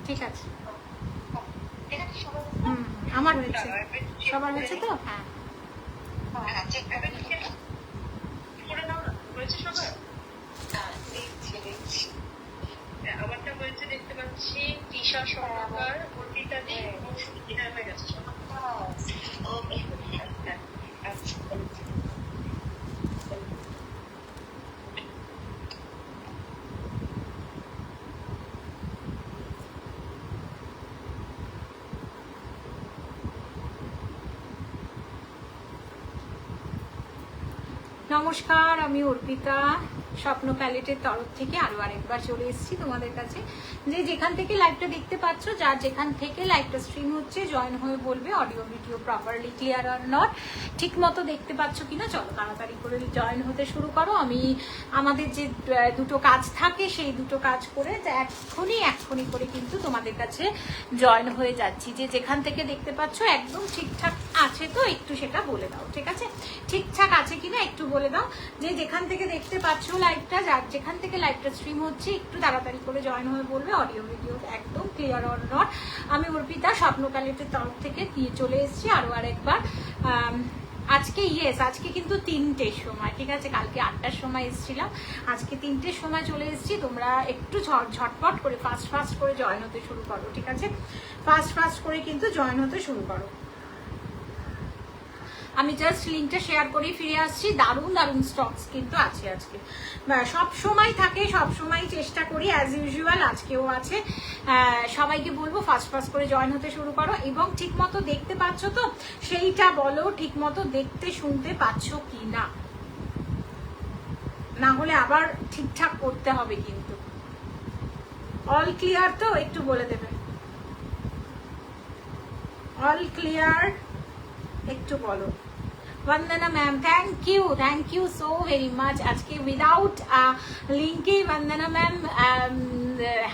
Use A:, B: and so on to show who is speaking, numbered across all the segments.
A: ঠিক আছে। আমার হয়েছে, সবার হয়েছে তো? হ্যাঁ
B: আমারটা হয়েছে দেখতে পাচ্ছি তৃষা স্বর্ণকার, অর্পিতা দি এবং সুচিতা হয়ে গেছে।
A: নমস্কার, আমি অর্পিতা স্বপ্ন প্যালেটের তরফ থেকে আরো আরেকবার চলে এসেছি তোমাদের কাছে। যে যেখান থেকে লাইভটা দেখতে পাচ্ছ, যার যেখান থেকে লাইভটা স্ট্রিম হচ্ছে, জয়েন হয়ে বলবে audio video properly clear are not, ঠিক মতো দেখতে পাচ্ছ কিনা। চলো তাড়াতাড়ি করে জয়েন হতে শুরু করো। আমি আমাদের যে দুটো কাজ থাকে সেই দুটো কাজ করে এক্ষুনি করে কিন্তু তোমাদের কাছে জয়েন হয়ে যাচ্ছি। যে যেখান থেকে দেখতে পাচ্ছ একদম ঠিকঠাক আছে তো একটু সেটা বলে দাও, ঠিক আছে? ঠিকঠাক আছে কিনা একটু বলে দাও। যে যেখান থেকে দেখতে পাচ্ছ লাইভটা, যার যেখান থেকে লাইভটা স্ট্রিম হচ্ছে, একটু তাড়াতাড়ি করে জয়েন হয়ে বলবে অডিও ভিডিও একদম ক্লিয়ার অর নট। আমি অর্পিতা স্বপ্ন প্যালেটের তরফ থেকে দিয়ে চলে এসেছি আরো আরেকবার। আজকে আজকে কিন্তু 3টের সময়, ঠিক আছে? কালকে 8টার সময় এসেছিলাম, আজকে 3টের সময় চলে এসেছি। তোমরা একটু ঝটপট করে ফাস্ট করে জয়েন হতে শুরু করো, ঠিক আছে? ফাস্ট করে কিন্তু জয়েন হতে শুরু করো। আমি জাস্ট লিঙ্কটা শেয়ার করেই ফিরে আসছি। দারুণ দারুণ স্টকস কিন্তু আছে আজকে, সব সময় থাকে, সব সময় চেষ্টা করি অ্যাজ ইউজুয়াল, আজকেও আছে। সবাইকে বলবো ফাস্ট করে জয়েন হতে শুরু করো এবং ঠিকমতো দেখতে পাচ্ছ তো সেইটা বলো, ঠিকমতো দেখতে শুনতে পাচ্ছ কি না, না হলে আবার ঠিকঠাক করতে হবে কিন্তু। অল ক্লিয়ার তো একটু বলে দেবে, অল ক্লিয়ার একটু বলো। Vandana ma'am thank you so very much. आज के विदाउट लिंके वंदना मैम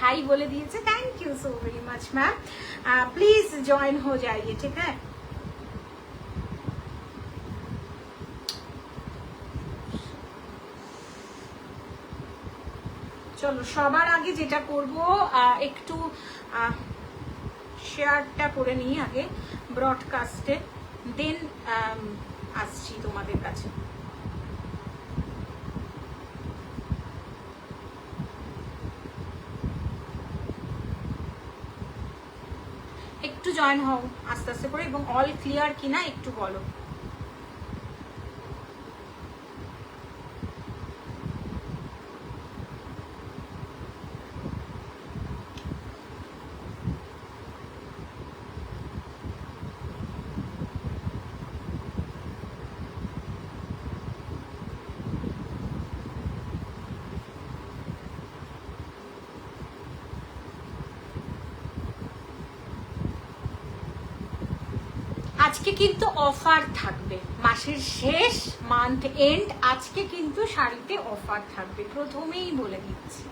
A: हाई बोले दिए, thank you so very much ma'am. Please join हो जाइए, ठीक है? চলো সবার আগে যেটা করব, একটু শেয়ারটা করে নিই আগে ব্রডকাস্টে, দেন আসছি তোমাদের কাছে। একটু জয়েন হও আস্তে আস্তে করে এবং অল ক্লিয়ার কিনা একটু বলো। আজকে কিন্তু অফার থাকবে, মাসের শেষ মান্থ এন্ড, আজকে কিন্তু শাড়িতে অফার থাকবে, প্রথমেই বলে দিচ্ছি।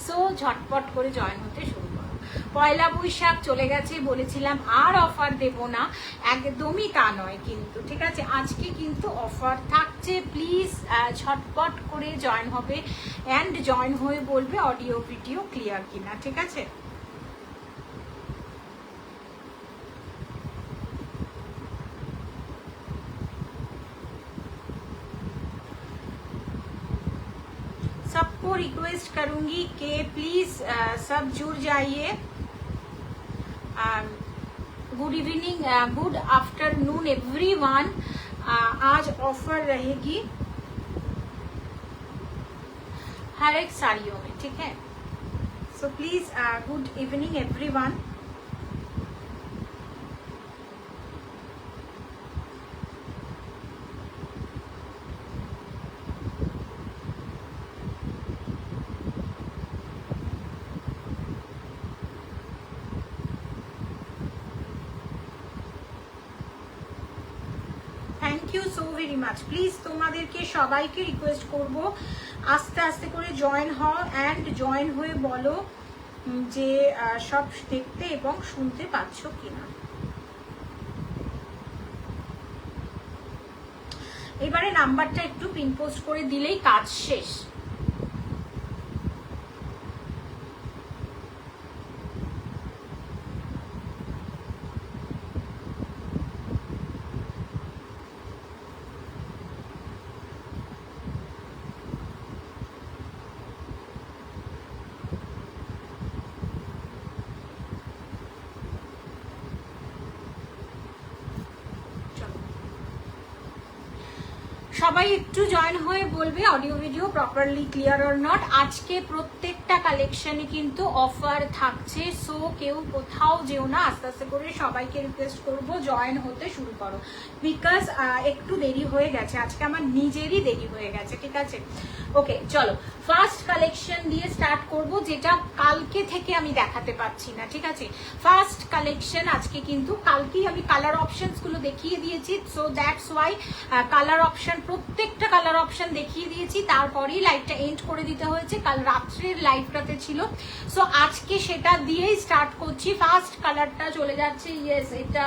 A: সো ঝটপট করে জয়েন হতে শুরু করো। পয়লা বৈশাখ চলে গেছে, বলেছিলাম আর অফার দেব না, একদমই তা নয় কিন্তু, ঠিক আছে? আজকে কিন্তু অফার থাকছে। প্লিজ ঝটপট করে জয়েন হবে অ্যান্ড জয়েন হয়ে বলবে অডিও ভিডিও ক্লিয়ার কিনা, ঠিক আছে? सबको रिक्वेस्ट करूंगी कि प्लीज सब जुड़ जाइए। Good evening, good afternoon everyone. आज ऑफर रहेगी हर एक साड़ियों में, ठीक है? So please good evening everyone. Thank you so very much. Please তোমাদেরকে সবাইকে রিকোয়েস্ট করব আস্তে আস্তে করে জয়েন হও অ্যান্ড জয়েন হয়ে বলো যে সব দেখতে এবং শুনতে পাচ্ছ কিনা। এবারে নাম্বারটা একটু পিন পোস্ট করে দিলেই কাজ শেষ। সবাই একটু জয়েন হয়ে বলবে audio video properly clear or not. আজকে প্রত্যেকটা কালেকশনে কিন্তু অফার থাকছে, সো কেউ কোথাও যেও না, আস্তে আস্তে করে সবাইকে রিকোয়েস্ট করব জয়েন হতে শুরু করো, বিকজ একটু দেরি হয়ে গেছে, আজকে আমার নিজেরই দেরি হয়ে গেছে, ঠিক আছে? ওকে চলো ফার্স্ট কালেকশন দিয়ে স্টার্ট করব, যেটা কালকে থেকে আমি দেখাতে পাচ্ছি না, ঠিক আছে? ফার্স্ট কালেকশন আজকে কিন্তু, কালকেই আমি কালার অপশনস গুলো দেখিয়ে দিয়েছি, so that's why colour option, প্রত্যেকটা কালার অপশন দেখিয়ে দিয়েছি, তারপরেই লাইভটা এন্ড করে দিতে হয়েছে, কাল রাত্রের লাইভটাতে ছিল, সো আজকে সেটা দিয়েই স্টার্ট করছি। ফার্স্ট কালারটা চলে যাচ্ছে, ইয়েস এটা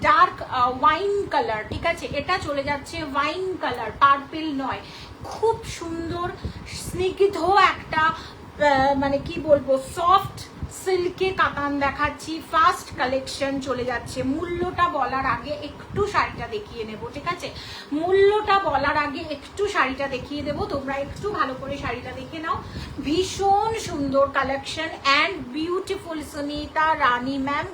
A: ডার্ক ওয়াইন কালার, ঠিক আছে? এটা চলে যাচ্ছে ওয়াইন কালার, পার্পল নয়, খুব সুন্দর স্নিগ্ধ একটা মানে কি বলবো সফট সিল্কে কাতান দেখাচ্ছি। ফার্স্ট কালেকশন চলে যাচ্ছে। মূল্যটা বলার আগে একটু শাড়িটা দেখিয়ে নেব, ঠিক আছে? মূল্যটা বলার আগে একটু শাড়িটা দেখিয়ে দেবো, তোমরা একটু ভালো করে শাড়িটা দেখে নাও। ভীষণ সুন্দর collection and beautiful. Sunita Rani ma'am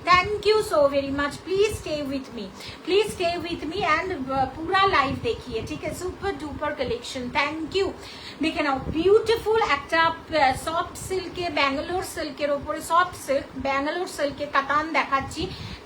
A: thank you so very much, please stay with me, please stay with me and পুরা লাইভ দেখিয়ে, ঠিক আছে? Super duper collection, thank you. দেখে নাও বিউটিফুল একটা সফট সিল্কে, ব্যাঙ্গালোর সিল্কের ওপরে সফট সিল্ক ব্যাঙ্গালোর সিল্কে কাতান দেখাচ্ছি,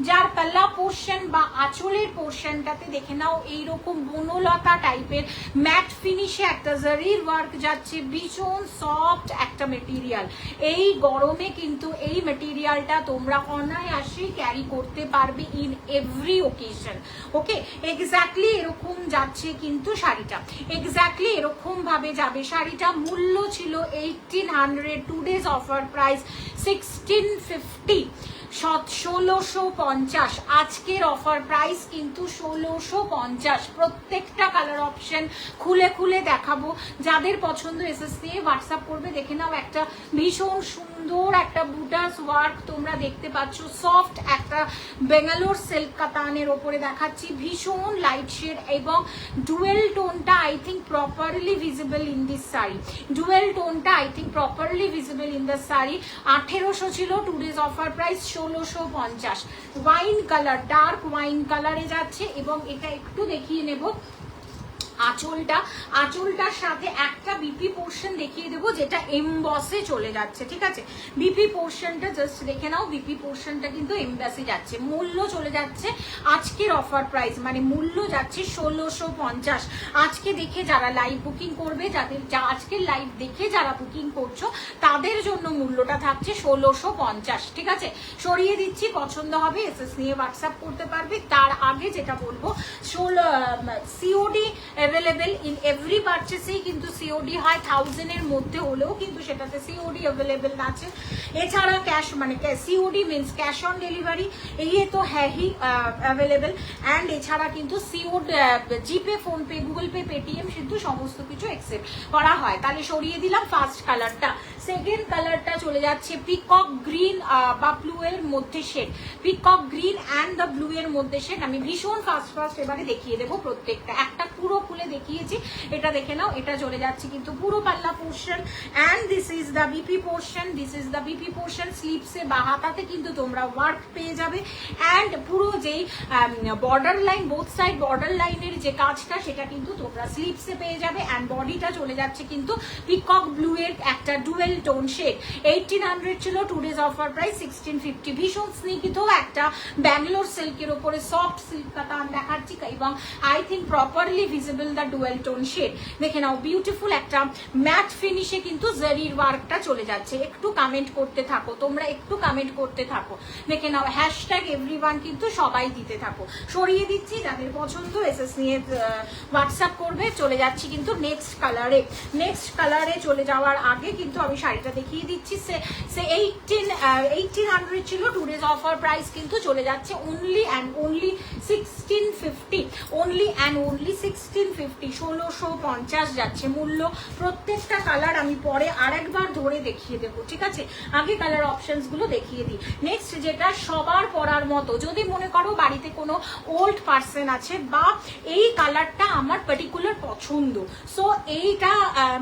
A: যার পাল্লা পোর্শন বা আঁচলের পোর্শনটাতে দেখে নাও এইরকম বনলতা টাইপের ম্যাট ফিনিশে একটা জারির ওয়ার্ক যাচ্ছে, ভীষণ সফট একটা মেটেরিয়াল। এই গরমে কিন্তু এই মেটেরিয়ালটা তোমরা অনায়াসে ক্যারি করতে পারবে in every occasion. Okay, exactly এরকম যাচ্ছে কিন্তু শাড়িটা, এক্স্যাক্টলি এরকম ভাবে যাবে শাড়িটা। মূল্য ছিল 1800, টুডেজ অফার প্রাইস 1650, 1650। আজকের অফার প্রাইস কিন্তু 1650। প্রত্যেকটা কালার অপশন খুলে খুলে দেখাবো, যাদের পছন্দ এসএস দিয়ে হোয়াটসঅ্যাপ করবে। দেখে নাও একটা ভীষণ সুন্দর একটা বুটাস ওয়ার্ক তোমরা দেখতে পাচ্ছ, সফট একটা বেঙ্গালোর সিল্ক কাতানের ওপরে দেখাচ্ছি, ভীষণ লাইট শেড এবং ডুয়েল টোনটা I think properly visible in this sari, dual টোনটা I think properly visible in the sari. 1800 ছিল, today's offer price 1650। Wine colour, dark wine কালারে যাচ্ছে এবং এটা একটু দেখিয়ে নেব আঁচলটা, আঁচলটার সাথে একটা বিপি পোর্শন দেখিয়ে দেবো যেটা এমবসে চলে যাচ্ছে, ঠিক আছে? বিপি পোর্শনটা জাস্ট দেখে নাও, বিপি পোর্শনটা কিন্তু এমবসে যাচ্ছে। মূল্য চলে যাচ্ছে আজকের অফার প্রাইস, মানে মূল্য যাচ্ছে 1650। আজকে দেখে যারা লাইভ বুকিং করবে, যাদের আজকের লাইভ দেখে যারা বুকিং করছো তাদের জন্য মূল্যটা থাকছে 1650, ঠিক আছে? সরিয়ে দিচ্ছি, পছন্দ হবে এসএস নিয়ে হোয়াটসঅ্যাপ করতে পারবে। তার আগে যেটা বলবো, সিওডি অ্যাভেলেবেল ইন এভরি পারচেসেই কিন্তু সিওডি হয়, 1000 এর মধ্যে হলেও কিন্তু সেটাতে সিওডি অ্যাভেলেবেল আছে। এছাড়া ক্যাশ মানে COD means cash on delivery, এই তো হ্যাঁ হি অ্যাভেলেবেল। অ্যান্ড এছাড়া কিন্তু সিওড জিপে, ফোনপে, গুগল পে, পেটিএম কিন্তু সমস্ত কিছু অ্যাকসেপ্ট করা হয়। তাহলে সরিয়ে দিলাম ফার্স্ট কালারটা। সেকেন্ড কালারটা চলে যাচ্ছে পিকক গ্রিন বা ব্লু এর মধ্যে shade, peacock green and the blue এর মধ্যে শেড। আমি ভীষণ ফার্স্ট এবারে দেখিয়ে দেবো প্রত্যেকটা, একটা পুরো খুলে দেখিয়েছি, এটা দেখে নাও। এটা চলে যাচ্ছে কিন্তু পুরো পাল্লা portion and this is the BP portion, this is the BP portion. স্লিপসে বা হাতাতে কিন্তু তোমরা ওয়ার্ক পেয়ে যাবে অ্যান্ড পুরো যেই border line, both side border লাইনের যে কাজটা সেটা কিন্তু তোমরা স্লিপসে পেয়ে যাবে। অ্যান্ড বডিটা চলে যাচ্ছে কিন্তু পিকক ব্লু এর একটা ডুয়েল টোন শেড। 1800 ছিল, টুডেজ অফার প্রাইস 1650। ভীষণ স্নিগ্ধ একটা ব্যাঙ্গালোর সিল্কের উপরে সফট সিল্ক কাতান দেখাচ্ছি এবং I think properly visible the dual tone shade. দেখে নাও বিউটিফুল একটা ম্যাট ফিনিশে কিন্তু জারির ওয়ার্কটা চলে যাচ্ছে। একটু কমেন্ট করতে থাকো তোমরা, একটু কমেন্ট করতে থাকো। দেখে নাও হ্যাশট্যাগ এভরিওয়ান কিন্তু সবাই দিতে থাকো। সরিয়ে দিচ্ছি, যাদের পছন্দ এসএস নিয়ে হোয়াটসঅ্যাপ করবে। চলে যাচ্ছি কিন্তু নেক্সট কালারে। নেক্সট কালারে চলে যাওয়ার আগে কিন্তু আমি শাড়িটা দেখিয়ে দিচ্ছি। সে 1800 ছিল, টুডেজ অফার প্রাইস কিন্তু চলে যাচ্ছে only and only 1650, only and only 1650, 1650 যাচ্ছে মূল্য। প্রত্যেকটা কালার আমি পরে আরেকবার ধরে দেখিয়ে দেবো, ঠিক আছে? আগে কালার অপশনস গুলো দেখিয়ে দিই। নেক্সট যেটা সবার পরার মতো, যদি মনে করো বাড়িতে কোনো ওল্ড পার্সন আছে বা এই কালারটা আমার পার্টিকুলার পছন্দ, সো এইটা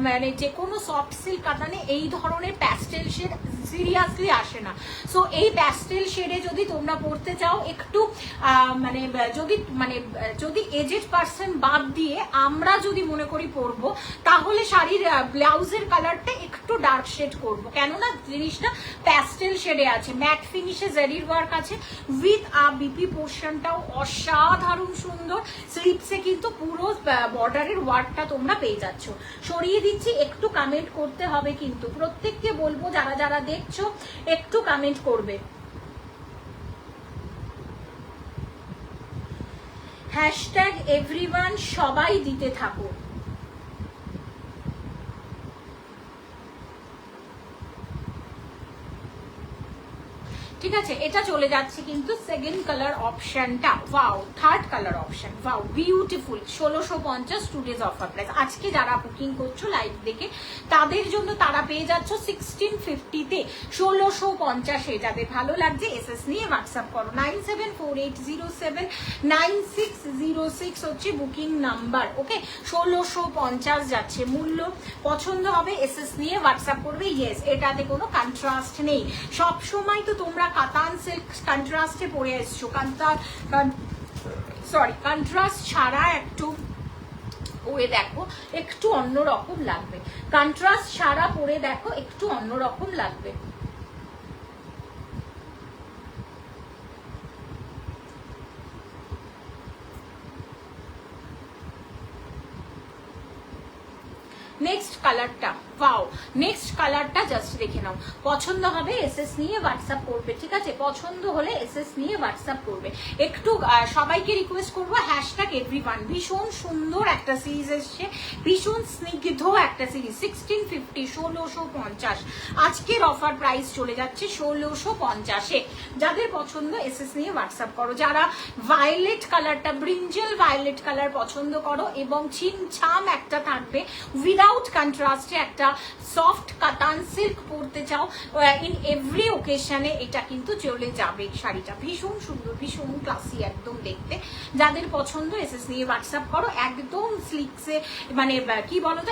A: মানে যে কোনো সফট সিল্ক কাতানে এই ধরনের প্যাস্টেল প্যাস্টেল শেড সিরিয়াসলি আসে না। সো এই প্যাস্টেল শেডে যদি তোমরা পড়তে চাও একটু যদি এজেড পার্সন বাদ দিয়ে আমরা যদি মনে করি পরবো, তাহলে শাড়ির ব্লাউজের কালারটা একটু ডার্ক শেড করবো, কেননা জিনিসটা প্যাস্টেল শেডে আছে, ম্যাট ফিনিশে জারির ওয়ার্ক আছে, উইথ বিপি পোর্শনটাও অসাধারণ সুন্দর। স্লিপসে কিন্তু পুরো বর্ডারের ওয়ার্কটা তোমরা পেয়ে যাচ্ছ। সরিয়ে দিচ্ছি, একটু কমেন্ট করতে হবে কিন্তু, প্রত্যেককে বলবো যারা যারা দেখছো একটু কমেন্ট করবে। হ্যাশট্যাগ এভরিওয়ান সবাই দিতে থাকো। ঠিক আছে, এটা চলে যাচ্ছে কিন্তু সেকেন্ড কালার অপশনটা। Wow, third colour option, wow beautiful. 1650 today's offer price. আজকে যারা বুকিং করছো লাইভ দেখে তাদের জন্য তারা পেয়ে যাচ্ছ 1650-তে, 1650-এ। যাদের ভালো লাগছে এসএস নিয়ে হোয়াটসঅ্যাপ করো। 9748079606 হচ্ছে বুকিং নাম্বার। ওকে, 1650 যাচ্ছে মূল্য। পছন্দ হবে এসএস নিয়ে হোয়াটসঅ্যাপ করবে। ইয়েস, এটাতে কোনো কন্ট্রাস্ট নেই। সব সময় তো তোমরা কাতান সিল্ক কন্ট্রাস্টে পরে এসছো, কন্ট্রাস্ট ছাড়া একটু পরে দেখো একটু অন্যরকম লাগবে, কন্ট্রাস্ট ছাড়া পরে দেখো একটু অন্যরকম লাগবে। নেক্সট কালারটা, ওয়াও, নেক্সট কালারটা জাস্ট দেখে নাও। পছন্দ হবে এসএস নিয়ে হোয়াটসঅ্যাপ করবে। ঠিক আছে, পছন্দ হলে এসএস নিয়ে হোয়াটসঅ্যাপ করবে। একটু সবাইকে রিকোয়েস্ট করবো হ্যাশট্যাগ এভরিওয়ান। ভীষণ সুন্দর একটা সিরিজ এসছে, ভীষণ স্নিগ্ধ একটা সিরিজ। 1650, 1650 আজকের অফার প্রাইস চলে যাচ্ছে 1650-এ। যাদের পছন্দ এসএস নিয়ে হোয়াটসঅ্যাপ করো। যারা ভায়োলেট কালারটা, ব্রিঞ্জেল ভায়োলেট কালার পছন্দ করো এবং ছিমছাম একটা থাকবে উইদাউট কন্ট্রাস্টে একটা সফট কাতান সিল্ক পরতে চাও ইন এভরি ওকেশনে, এটা কিন্তু চলে যাবে। শাড়িটা ভীষণ সুন্দর, ভীষণ ক্লাসি একদম দেখতে। যাদের পছন্দ এসএস নিয়ে হোয়াটসঅ্যাপ করো। একদম স্লিক্সে মানে কি বলতো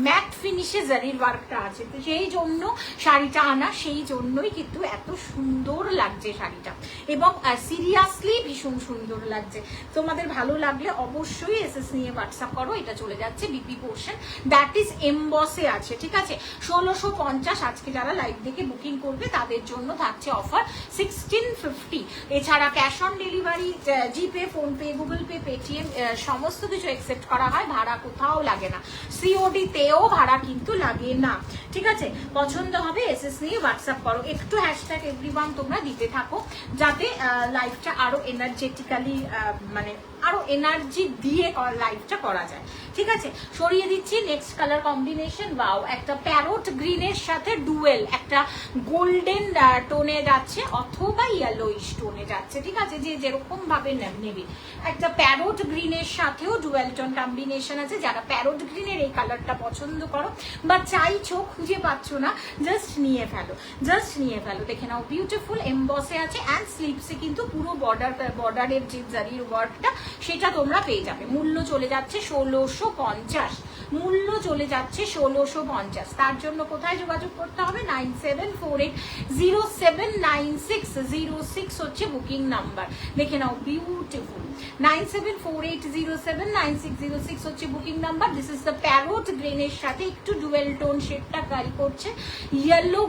A: ম্যাট ফিনিশে জারির ওয়ার্কটা আছে, তো সেই জন্য শাড়িটা আনা, সেই জন্যই কিন্তু এত সুন্দর লাগছে শাড়িটা এবং সিরিয়াসলি ভীষণ সুন্দর লাগছে। তোমাদের ভালো লাগলে অবশ্যই এসএস নিয়ে হোয়াটসঅ্যাপ করো। এটা চলে যাচ্ছে বিপি পোর্শন, দ্যাট ইজ এমবসে আছে। ঠিক আছে, 1650 আজকে যারা লাইভ দেখে বুকিং করবে তাদের জন্য থাকছে অফার 1650। এছাড়া cash on delivery, GPay, PhonePe, Google pay, Paytm সমস্ত কিছু অ্যাকসেপ্ট করা হয়, ভাড়া কোথাও লাগে না। সিওডি তেও ভাড়া কিন্তু লাগে না। ঠিক আছে, পছন্দ হবে এসএস নিয়ে হোয়াটসঅ্যাপ করো। একটু হ্যাশট্যাগ এভরিওয়ান তোমরা দিতে থাকো যাতে লাইভটা আরো এনার্জেটিক্যালি মানে আরো এনার্জি দিয়ে লাইভটা করা যায়। ঠিক আছে, সরিয়ে দিচ্ছি। নেক্সট কালার কম্বিনেশন, ওয়াও, একটা প্যারোট গ্রিনের সাথে ডুয়েল একটা গোল্ডেন টোনে যাচ্ছে অথবা ইয়েলোইশ টোনে যাচ্ছে। ঠিক আছে, যে যেরকম ভাবে নেবে। একটা প্যারোট গ্রিনের সাথেও ডুয়েল টোন কম্বিনেশন আছে। যারা প্যারোট গ্রিনের এই কালারটা পছন্দ করো বা চাইছো, খুঁজে পাচ্ছ না, জাস্ট নিয়ে ফেলো, জাস্ট নিয়ে ফেলো। দেখে নাও বিউটিফুল এমবসে আছে অ্যান্ড স্লিপসে কিন্তু পুরো বর্ডারের যে জারির ওয়ার্কটা সেটা তোমরা পেয়ে যাবে। মূল্য চলে যাচ্ছে 1650, মূল্য চলে যাচ্ছে 1650। তার জন্য কোথায় যোগাযোগ করতে হবে? 9748079606 হচ্ছে বুকিং নাম্বার। দেখে নাও বিউটিফুল, 9748079606 হচ্ছে booking number. This is the parrot গ্রিনের সাথে একটু ডুয়েল টোন শেডটা ক্যারি করছে ইয়েলো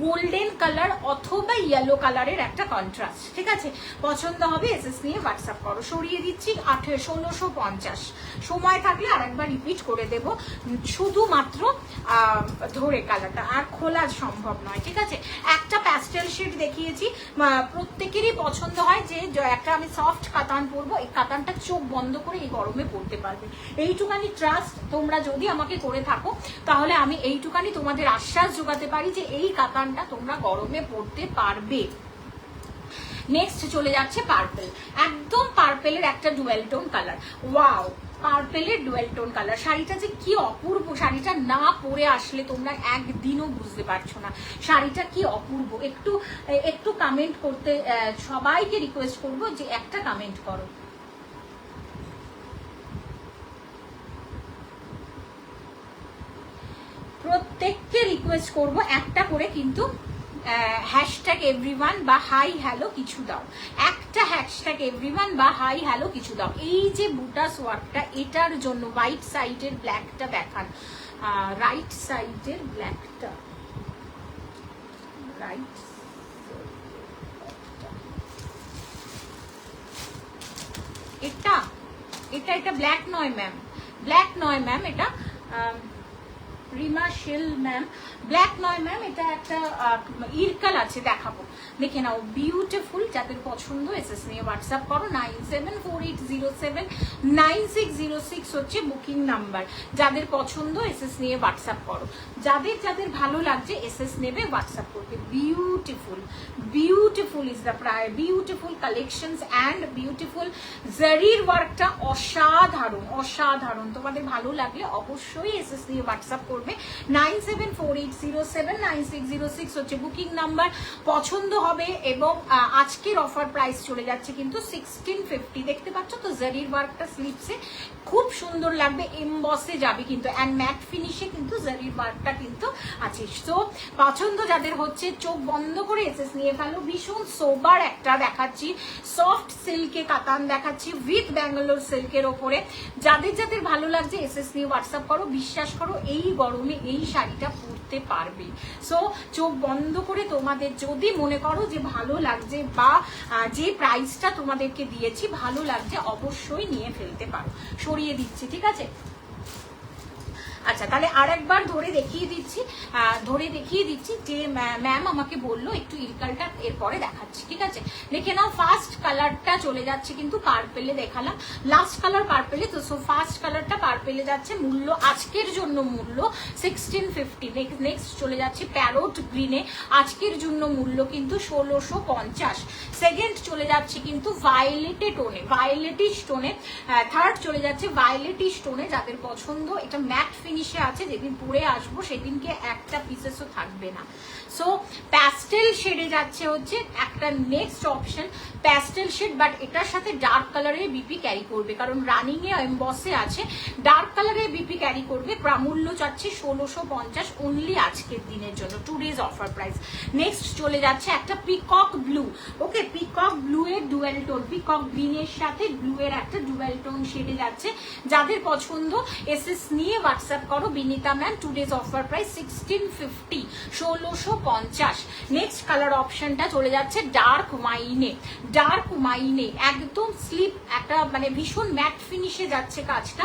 A: গোল্ডেন কালার অথবা ইয়েলো কালারের একটা কন্ট্রাস্ট। ঠিক আছে, পছন্দ হবে এসএস নিয়ে হোয়াটসঅ্যাপ করো। সরিয়ে দিচ্ছি 1650। সময় থাকলে আরেকবার রিপিট করে দেব, শুধুমাত্র ধরে কালারটা আর খোলা সম্ভব নয়। ঠিক আছে, একটা প্যাস্টেল শেড দেখিয়েছি, প্রত্যেকেরই পছন্দ হয় যে একটা আমি সফট কাতান পরবো, এই কাতানটা চোখ বন্ধ করে এই গরমে পরতে পারবে। এইটুকানি ট্রাস্ট তোমরা যদি আমাকে করে থাকো তাহলে আমি এইটুকানি তোমাদের আশ্বাস যোগাতে পারি যে এই কাতানটা তোমরা গরমে পরতে পারবে। নেক্সট চলে যাচ্ছে পার্পল, একদম পার্পেলের একটা ডুয়েল টোন কালার। ওয়াও, পার্পেলের ডুয়েল টোন কালার। শাড়িটা যে কি অপূর্ব, শাড়িটা না পরে আসলে তোমরা একদিনও বুঝতে পারছো না শাড়িটা কি অপূর্ব। একটু কমেন্ট করতে সবাইকে রিকোয়েস্ট করবো যে একটা কমেন্ট করো। প্রত্যেক প্রত্যেককে রিকোয়েস্ট করব একটা করে কিন্তু হ্যাশট্যাগ এভরিওয়ান বা হাই হ্যালো কিছু দাও, একটা হ্যাশট্যাগ এভরিওয়ান বা হাই হ্যালো কিছু দাও। এই যে বুটাস ওয়ার্কটা, এটার জন্য রাইট সাইডের ব্ল্যাকটা দেখান, রাইট সাইডের ব্ল্যাকটা, রাইট এটা এটা এটা ব্ল্যাক নয় ম্যাম, ব্ল্যাক নয় ম্যাম, এটা রিমা শিল ম্যাম, ব্ল্যাক নয় ম্যাম, এটা একটা ইরকাল আছে, দেখাবো, দেখে নাও, বিউটিফুল। যাদের পছন্দ এসএস নিয়ে হোয়াটসঅ্যাপ করো, 9748079606 হচ্ছে বুকিং নাম্বার। যাদের পছন্দ এসএস নিয়ে হোয়াটসঅ্যাপ করো, যাদের যাদের ভালো লাগছে এসএস নেবে, হোয়াটসঅ্যাপ করবে। বিউটিফুল, বিউটিফুল ইজ দ্য প্রায়, বিউটিফুল কালেকশনস অ্যান্ড বিউটিফুল জারির ওয়ার্কটা অসাধারণ, অসাধারণ। তোমাদের ভালো লাগলে অবশ্যই এসএস নিয়ে হোয়াটসঅ্যাপ করবে। 9748079606 হচ্ছে বুকিং নাম্বার। পছন্দ হবে এবং আজকের অফার প্রাইস চলে যাচ্ছে কিন্তু 1650। দেখতে পাচ্ছ তো জারির ওয়ার্কটা স্লিপসে খুব সুন্দর লাগবে, এমবসে যাবে কিন্তু, অ্যান্ড ম্যাট ফিনিশে কিন্তু জারির ওয়ার্কটা কিন্তু আছে। সো পছন্দ যাদের হচ্ছে চোখ বন্ধ করে এসএস নিয়ে ফেলো। ভীষণ সোবার একটা দেখাচ্ছি, সফট সিল্কে কাতান দেখাচ্ছি উইথ ব্যাঙ্গালোর সিল্কের ওপরে। যাদের যাদের ভালো লাগছে এসএস নিয়ে হোয়াটসঅ্যাপ করো, বিশ্বাস করো এই গরমে এই শাড়িটা পরতে পারবে। সো চোখ বন্ধ করে তোমাদের যদি মনে করো যে ভালো লাগছে বা যে প্রাইসটা তোমাদেরকে দিয়েছি ভালো লাগছে, অবশ্যই নিয়ে ফেলতে পারো। সরিয়ে দিচ্ছি, ঠিক আছে? আচ্ছা, তাহলে আর একবার ধরে দেখিয়ে দিচ্ছি যে ম্যাম আমাকে বললো একটু ইরকালটা এরপরে দেখাচ্ছি, ঠিক আছে? দেখে নাও, ফার্স্ট কালারটা চলে যাচ্ছে কিন্তু পার্পেলে, দেখালাম লাস্ট কালার পার্পেলে, তো সো ফার্স্ট কালারটা পার্পেলে যাচ্ছে। মূল্য আজকের জন্য মূল্য 1650। নেক্সট চলে যাচ্ছে প্যারোট গ্রিনে, আজকের জন্য মূল্য কিন্তু 1650। সেকেন্ড চলে যাচ্ছে কিন্তু ভায়োলেটে টোনে, ভায়োলেটিশ টোনে। থার্ড চলে যাচ্ছে ভায়োলেটিশ টোনে। যাদের পছন্দ, এটা ম্যাট ফিনিশে আছে, যেদিন পরে আসবো সেদিনকে একটা পিসেসও থাকবে না। সো প্যাস্টেল শেডে যাচ্ছে হচ্ছে একটা next option, pastel shade, but এটার সাথে ডার্ক কালারের বিপি ক্যারি করবে, কারণ রানিং এ এমবসে আছে, ডার্ক কালারের বিপি ক্যারি করবে। মূল্য চাচ্ছে 1650 অনলি আজকের দিনের জন্য, 2 days অফার প্রাইস। নেক্সট চলে যাচ্ছে একটা পিকক ব্লু, ওকে, পিকক ব্লু এর ডুয়েল টোন, পিকক গ্রিনের সাথে ব্লু এর একটা ডুয়েল টোন শেডে যাচ্ছে। যাদের পছন্দ এসএস নিয়ে হোয়াটসঅ্যাপ করো। Binita ma'am, 2 days offer price 1650, 1650। Next colour অপশনটা চলে যাচ্ছে ডার্ক ওয়াইনে, ডার্ক ওয়াইনে একদম স্লিপ একটা, মানে ভীষণ ম্যাট ফিনিশে যাচ্ছে কাজটা।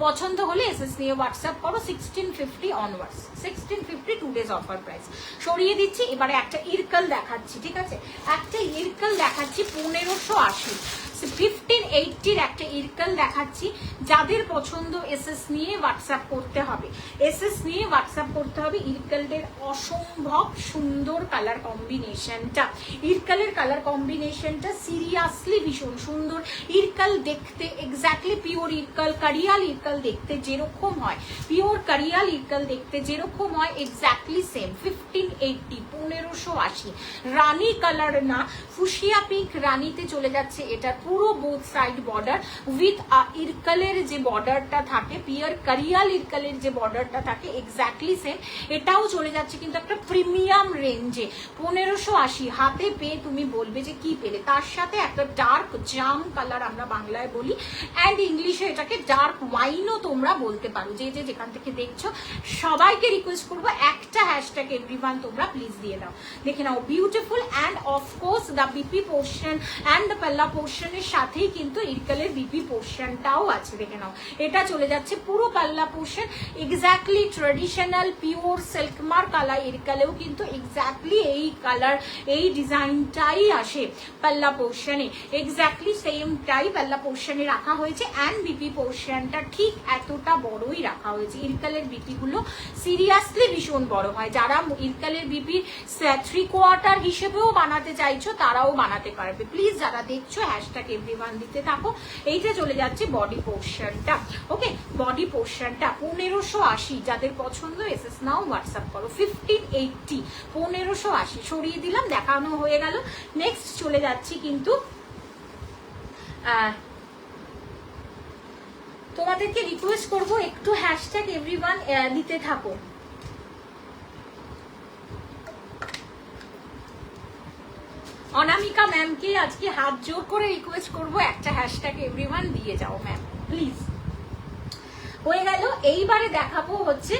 A: পছন্দ হলে এসএস নিয়ে হোয়াটসঅ্যাপ করো। 1650 অনওয়ার্ডস, 1650, 2 days অফার প্রাইস। সরিয়ে দিচ্ছি। এবারে একটা ইরকাল দেখাচ্ছি, ঠিক আছে? একটা ইরকাল দেখাচ্ছি 1580, 1580 একটা ইরকাল দেখাচ্ছি। যাদের পছন্দ এসএস নিয়ে হোয়াটসঅ্যাপ করতে হবে, এসএস নিয়ে হোয়াটসঅ্যাপ করতে হবে। ইরকালের অসম্ভব সুন্দর কালার কম্বিনেশনটা, ইরকালের কালার কম্বিনেশনটা সিরিয়াসলি ভীষণ সুন্দর। ইরকাল দেখতে এক্স্যাক্টলি পিওর ইরকাল, কারিয়াল ইরকাল দেখতে যেরকম হয়, পিওর কারিয়াল ইরকাল দেখতে যেরকম হয় এক্স্যাক্টলি সেম। 1580, 1580। রানী কালার না, ফুশিয়া পিঙ্ক রানীতে চলে যাচ্ছে। এটা পুরো বোথ সাইড বর্ডার উইথ ইরকালের যে বর্ডারটা থাকে, পিওর কারিয়াল ইরকালের যে বর্ডারটা থাকে এক্স্যাক্টলি সেম। এটাও চলে যাচ্ছে কিন্তু একটা প্রিমিয়াম রেঞ্জে, 1580। হাতে পেয়ে তুমি বলবে যে কি পেলে। তার সাথে একটা ডার্ক জাম কালার আমরা বাংলায় বলি, অ্যান্ড ইংলিশে এটাকে ডার্ক ওয়াইনও তোমরা বলতে পারো। যে যে যেখান থেকে দেখছো সবাইকে রিকোয়েস্ট করবো একটা হ্যাশট্যাগ এভরিওয়ান তোমরা প্লিজ দিয়ে দাও। দেখে নাও, beautiful. And of course the BP portion and the পাল্লা পোর্শনের সাথেই কিন্তু ইরকালের বিপি পোর্শনটাও আছে। দেখে নাও, এটা চলে যাচ্ছে পুরো পাল্লা পোর্শন এক্স্যাক্টলি ট্রেডিশনাল পিওর সিল্কমার কালার। ইরকালেও কিন্তু এক্স্যাক্টলি এই কালার, এই ডিজাইনটাই আসে পাল্লা পোর্শনে, এক্স্যাক্টলি সেমটাই পাল্লা পোর্শনে রাখা হয়েছে। অ্যান্ড বিপি পোর্শনটা ঠিক এতটা বড়ই রাখা হয়েছে। ইরকালের বিপিগুলো সিরিয়াসলি ভীষণ বড় হয়। যারা ইরকালের বিপি 3/4 হিসেবেও বানাতে চাইছো তারাও বানাতে পারবে। প্লিজ যারা দেখছো হ্যাশট্যাগ এভরিওয়ান দিতে থাকো। এইটা চলে যাচ্ছে বডি পোর্শনটা, ওকে, বডি পোর্শনটা 1580। যাদের পছন্দ এসএস নাও হোয়াটসঅ্যাপ করো। 1580, 1580 সরিয়ে দিলাম, দেখানো হয়ে গেল। নেক্সট চলে যাচ্ছি কিন্তু তোমাদেরকে রিকোয়েস্ট করবো একটু হ্যাশট্যাগ এভরিওয়ান দিতে থাকো। অনামিকা ম্যামকে আজকে হাত জোর করে রিকোয়েস্ট করবো একটা হ্যাশট্যাগ এভরিওয়ান দিয়ে যাও ম্যাম প্লিজ। হয়ে গেল। এইবারে দেখাবো হচ্ছে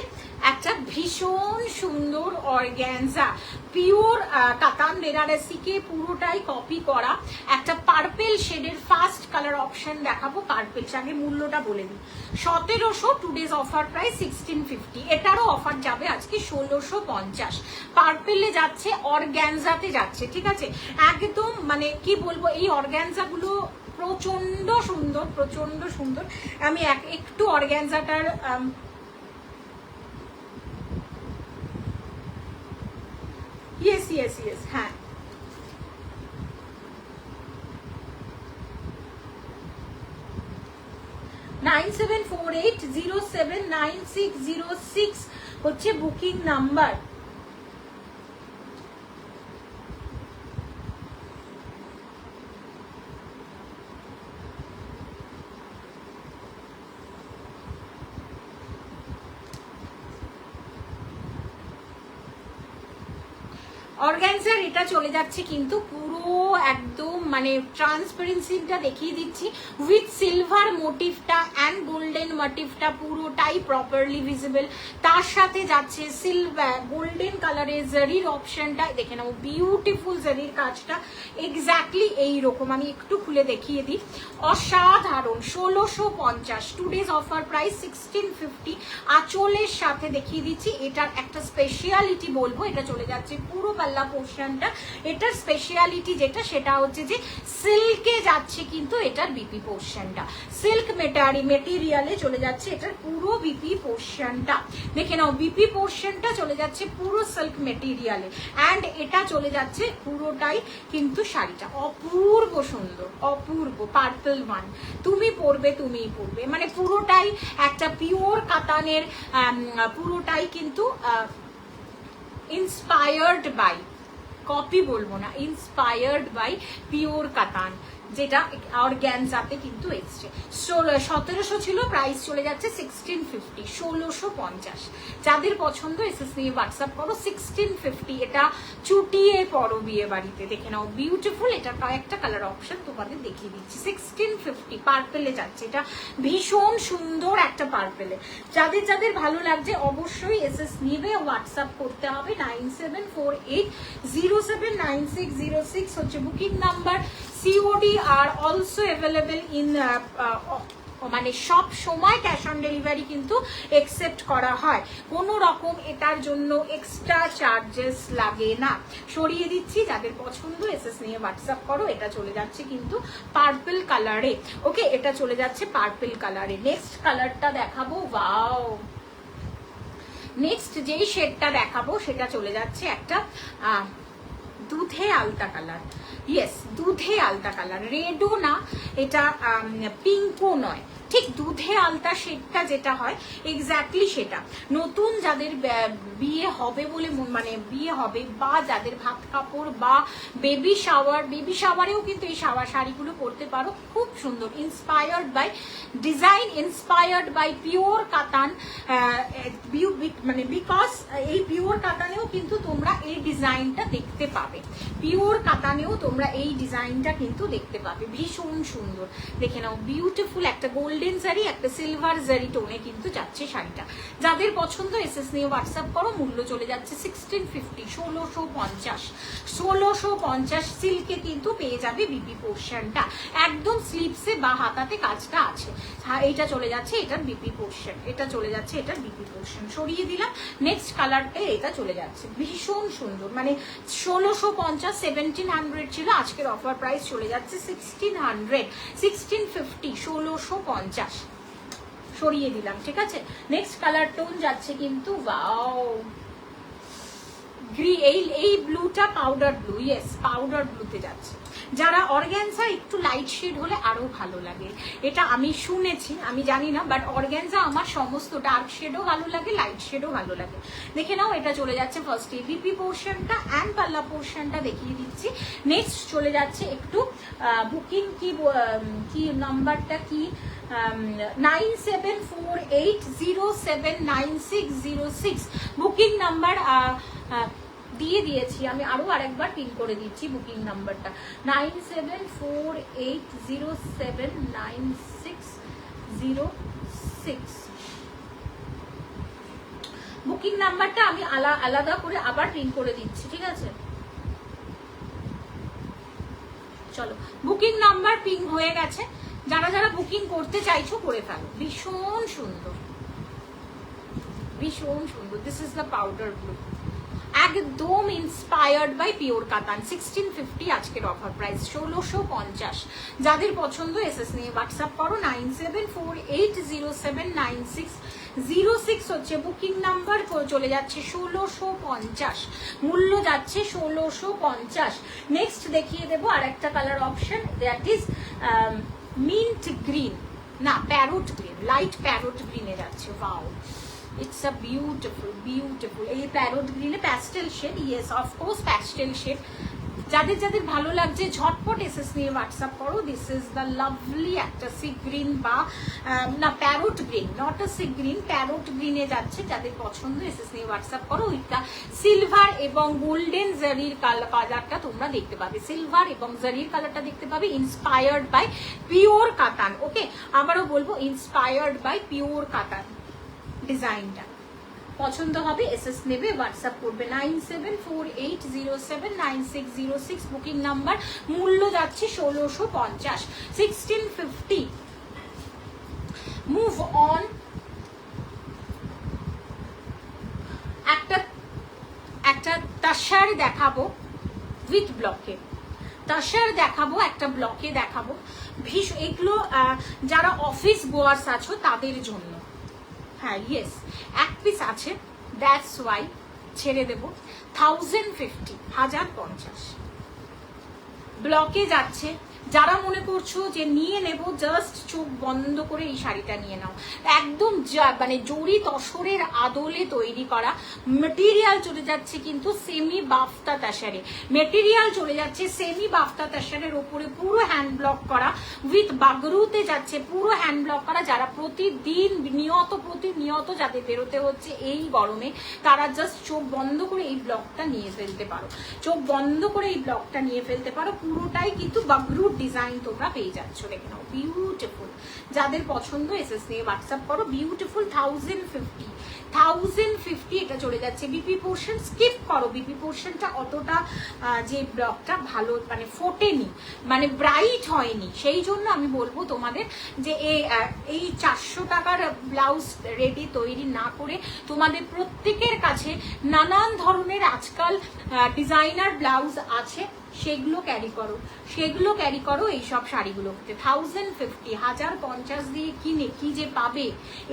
A: একটা ভীষণ সুন্দর অর্গ্যানজা পিওর কাতান বেনারসিকে পুরোটাই কপি করা একটা পার্পেল শেডের ফার্স্ট কালার অপশন দেখাবো। পার্পেল আগে মূল্যটা বলে দিই, 1700, টুডেজ অফার প্রাইস 1650। এটারও অফার যাবে আজকে 1650। পার্পেলে যাচ্ছে, অর্গ্যানজাতে যাচ্ছে, ঠিক আছে। একদম মানে কি বলবো, এই অর্গ্যানজাগুলো প্রচন্ড সুন্দর, প্রচন্ড সুন্দর। আমি একটু অর্গ্যানজাটার ইয়েস ইয়েস ইয়েস, হ্যাঁ (9748079606) হচ্ছে বুকিং নাম্বার। অর্গানজার এটা চলে যাচ্ছে কিন্তু পুরো একদম মানে ট্রান্সপারেন্সিটা দেখিয়ে দিচ্ছি উইথ সিলভার মোটিভটা অ্যান্ড গোল্ডেন মোটিভটা পুরোটাই প্রপারলি ভিজিবল। তার সাথে যাচ্ছে সিলভার গোল্ডেন কালারের জারির অপশনটা দেখে নাও, বিউটিফুল জারির কাজটা এক্স্যাক্টলি এইরকম। আমি একটু খুলে দেখিয়ে দিই, অসাধারণ। 1650, টুডেজ অফার প্রাইস 1650। আঁচলের সাথে দেখিয়ে দিচ্ছি এটার একটা স্পেশালিটি বলবো, এটা চলে যাচ্ছে পুরো পাল্লা পোর্শনটা। এটার স্পেশালিটি যেটা সেটা হচ্ছে যে সিল্কে যাচ্ছে কিন্তু এটার বিপি পোর্শনটা, সিল্ক মেটেরিয়ালে চলে যাচ্ছে এটার পুরো বিপি পোর্শনটা। দেখে নাও বিপি পোর্শনটা চলে যাচ্ছে পুরো সিল্ক মেটেরিয়ালে অ্যান্ড এটা চলে যাচ্ছে পুরোটাই কিন্তু শাড়িটা অপূর্ব সুন্দর, অপূর্ব। পার্পল ওয়ান তুমি পরবে, তুমিই পরবে, মানে পুরোটাই একটা পিওর কাতানের, পুরোটাই কিন্তু ইন্সপায়ার্ড বাই, কপি বলবো না, ইন্সপায়ার্ড বাই পিওর কাতান, যেটা অর্গ্যানজাতে কিন্তু এসছে। 1700 ছিল, প্রাইস চলে যাচ্ছে 1650, 1650। যাদের পছন্দ এসএস নিয়ে হোয়াটসঅ্যাপ করো। 1650, এটা চুটিয়ে পরো বিয়ে বাড়িতে। দেখে নাও বিউটিফুল, এটা কয়েকটা কালার অপশন তোমাদের দেখিয়ে দিচ্ছি। 1650 পার্পেলে যাচ্ছে, এটা ভীষণ সুন্দর একটা পার্পেলে। যাদের যাদের ভালো লাগছে অবশ্যই এসএস নিবে, হোয়াটসঅ্যাপ করতে হবে। 9748079606 হচ্ছে booking number. COD are also available in, মানে সব সময় ক্যাশ অন ডেলিভারি কিন্তু একসেপ্ট করা হয়, কোনো রকম এটার জন্য এক্সট্রা চার্জেস লাগে না। সরিয়ে দিচ্ছি, যাদের পছন্দ এসএস নিয়ে হোয়াটসঅ্যাপ করো। এটা চলে যাচ্ছে কিন্তু পার্পল কালারে, ওকে, এটা চলে যাচ্ছে পার্পল কালারে। নেক্সট কালারটা দেখাবো, ওয়াও। নেক্সট যেই শেডটা দেখাবো সেটা চলে যাচ্ছে একটা দুধে আলতা কালার, ইয়েস দুধে আলতা কালার, রেডও না, এটা পিঙ্কও নয়, ঠিক দুধে আলতা শেডটা যেটা হয় এক্স্যাক্টলি সেটা। নতুন যাদের বিয়ে হবে বলে মানে বিয়ে হবে, বা যাদের ভাত কাপড় বা বেবি শাওয়ারেও কিন্তু এই শাড়িগুলো পরতে পারো, খুব সুন্দর। Inspired by design, inspired by pure katan, মানে বিকজ এই পিওর কাতানেও কিন্তু তোমরা এই ডিজাইনটা দেখতে পাবে, পিওর কাতানেও তোমরা এই ডিজাইনটা কিন্তু দেখতে পাবে, ভীষণ সুন্দর। দেখে নাও বিউটিফুল একটা গোল্ডেন জারি, একটা সিলভার জারি টোনে কিন্তু যাচ্ছে শাড়িটা। যাদের পছন্দ এসএস নিয়ে হোয়াটসঅ্যাপ করো। মূল্য চলে যাচ্ছে 1650, 1650, 1650। সিল্কে কিন্তু পেয়ে যাবে বিপি পোর্শনটা, একদম স্লিপসে বা হাতাতে কাজটা আছে। হ্যাঁ, এইটা চলে যাচ্ছে এটার বিপি পোর্শন, এটা চলে যাচ্ছে এটার বিপি পোর্শন। সরিয়ে দিলাম। নেক্সট কালারটা এটা চলে যাচ্ছে, ভীষণ সুন্দর, মানে 1650, 1700 ছিল, আজকের অফার প্রাইস চলে যাচ্ছে 1600, 1650, 1650। সরিয়ে দিলাম, ঠিক আছে। নেক্সট কালার টোন যাচ্ছে কিন্তু, ওয়াও, এই ব্লুটা পাউডার ব্লু, ইয়েস পাউডার ব্লুতে যাচ্ছে। যারা অর্গ্যানজা একটু লাইট শেড হলে আরো ভালো লাগে, এটা আমি শুনেছি, আমি জানি না, বাট অর্গ্যানজা আমার সমস্ত ডার্ক শেডও ভালো লাগে, লাইট শেডও ভালো লাগে। দেখে নাও, এটা চলে যাচ্ছে ফার্স্টে বিপি পোর্শনটা অ্যান্ড পাল্লা পোর্শনটা দেখিয়ে দিচ্ছি। নেক্সট চলে যাচ্ছে একটু বুকিং কি নাম্বারটা কি, 9748079606 বুকিং নাম্বার। দিয়ে দিয়েছি, আমি আরো আরেকবার পিন করে দিচ্ছি বুকিং নাম্বারটা 9748079606। বুকিং নাম্বারটা আমি আলাদা করে আবার পিন করে দিচ্ছি, ঠিক আছে? চলো, বুকিং নাম্বার পিং হয়ে গেছে। যারা যারা বুকিং করতে চাইছো করে ফেলো। ভীষণ সুন্দর, ভীষণ সুন্দর। This is the powder blue, একদম ইন্সপায়ার্ড বাই পিওর কাতান। 1650 আজকের অফার প্রাইস, 1650। যাদের পছন্দ এসএস নিয়ে হোয়াটসঅ্যাপ করো 9748079606 হচ্ছে বুকিং নাম্বার। চলে যাচ্ছে 1650, মূল্য যাচ্ছে 1650। নেক্সট দেখিয়ে দেবো আর একটা colour option, that is mint green, না প্যারোট গ্রিন, লাইট প্যারোট গ্রিনে যাচ্ছে। Wow, it's a beautiful. এই প্যারোট গ্রিনে pastel shade, yes of course pastel shade. যাদের যাদের ভালো লাগছে ঝটপট এসএস নিয়ে হোয়াটসঅ্যাপ করো। দিস ইজ দ্য লাভলি একটা সি গ্রিন বা না parrot green, not a sea green, parrot গ্রিনে যাচ্ছে। যাদের পছন্দ এসএস নিয়ে হোয়াটসঅ্যাপ করো। ওইটা সিলভার এবং গোল্ডেন জারির কালারটা তোমরা দেখতে পাবে, সিলভার এবং জারির কালারটা দেখতে পাবে, ইন্সপায়ার্ড বাই পিওর কাতান। ওকে, আবারও বলবো ইন্সপায়ার্ড বাই পিওর কাতান ডিজাইনটা। পছন্দ হবে এসএস নেবে, হোয়াটসঅ্যাপ করবে 9748079606 বুকিং নাম্বার। মূল্য যাচ্ছে 1650, 1650। Move on. একটা তাসার দেখাবো উইথ ব্লকে, তাসার দেখাবো, একটা ব্লকে দেখাবো। এগুলো যারা অফিস গোয়ার্স আছো তাদের জন্য। হ্যাঁ ইয়েস, এক পিস আছে, দ্যাটস ওয়াই ছেড়ে দেবো 1050, 1050 ব্লকে যাচ্ছে। যারা মনে করছো যে নিয়ে নেব, জাস্ট চোখ বন্ধ করে এই শাড়িটা নিয়ে নাও। একদম মানে জরি তসরের আদলে তৈরি করা। মেটেরিয়াল চলে যাচ্ছে কিন্তু সেমি বাফতা তাসারে, মেটেরিয়াল চলে যাচ্ছে সেমি বাফতা তাসারের ওপরে পুরো হ্যান্ড ব্লক করা, উইথ বাগরুতে যাচ্ছে পুরো হ্যান্ড ব্লক করা। যারা প্রতিদিন প্রতিনিয়ত যাদের বেরোতে হচ্ছে এই গরমে, তারা জাস্ট চোখ বন্ধ করে এই ব্লকটা নিয়ে ফেলতে পারো, চোখ বন্ধ করে এই ব্লকটা নিয়ে ফেলতে পারো। পুরোটাই কিন্তু বাগরু ডিজাইন তোমরা পেয়ে যাচ্ছ, দেখে নাও, বিউটিফুল। যাদের পছন্দ এসএস নিয়ে হোয়াটসঅ্যাপ করো। বিউটিফুল 1050 এটা চলে যাচ্ছে বিপি পোর্শন। স্কিপ করো, বিপি পোর্শনটা অতটা যে ব্লকটা ভালো মানে ফোটেনি, মানে ব্রাইট হয়নি। সেই জন্য আমি বলবো তোমাদের যে এই 400 টাকার ব্লাউজ রেডি তৈরি না করে তোমাদের প্রত্যেকের কাছে নানান ধরনের আজকাল ডিজাইনার ব্লাউজ আছে, সেগুলো ক্যারি করো এইসব শাড়িগুলোতে। 1050, 1050 দিয়ে কিনে কি যে পাবে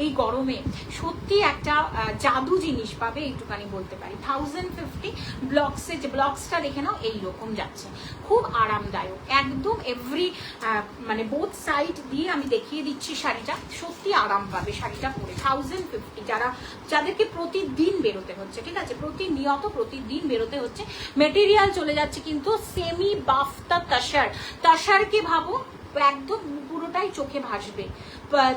A: এই গরমে, সত্যি একটা জাদু জিনিস পাবে, এইটুকানি বলতে পারি। 1050 ব্লকসটা দেখে নাও, এইরকম যাচ্ছে, খুব আরামদায়ক একদম। এভরি মানে বোথ সাইড দিয়ে আমি দেখিয়ে দিচ্ছি শাড়িটা, সত্যি আরাম পাবে শাড়িটা পরে। 1050 যাদেরকে প্রতিদিন বেরোতে হচ্ছে, ঠিক আছে, প্রতিদিন বেরোতে হচ্ছে। মেটেরিয়াল চলে যাচ্ছে কিন্তু সেমি বাফতা তাসারকে ভাবো একদম পুরোটাই চোখে ভাসবে।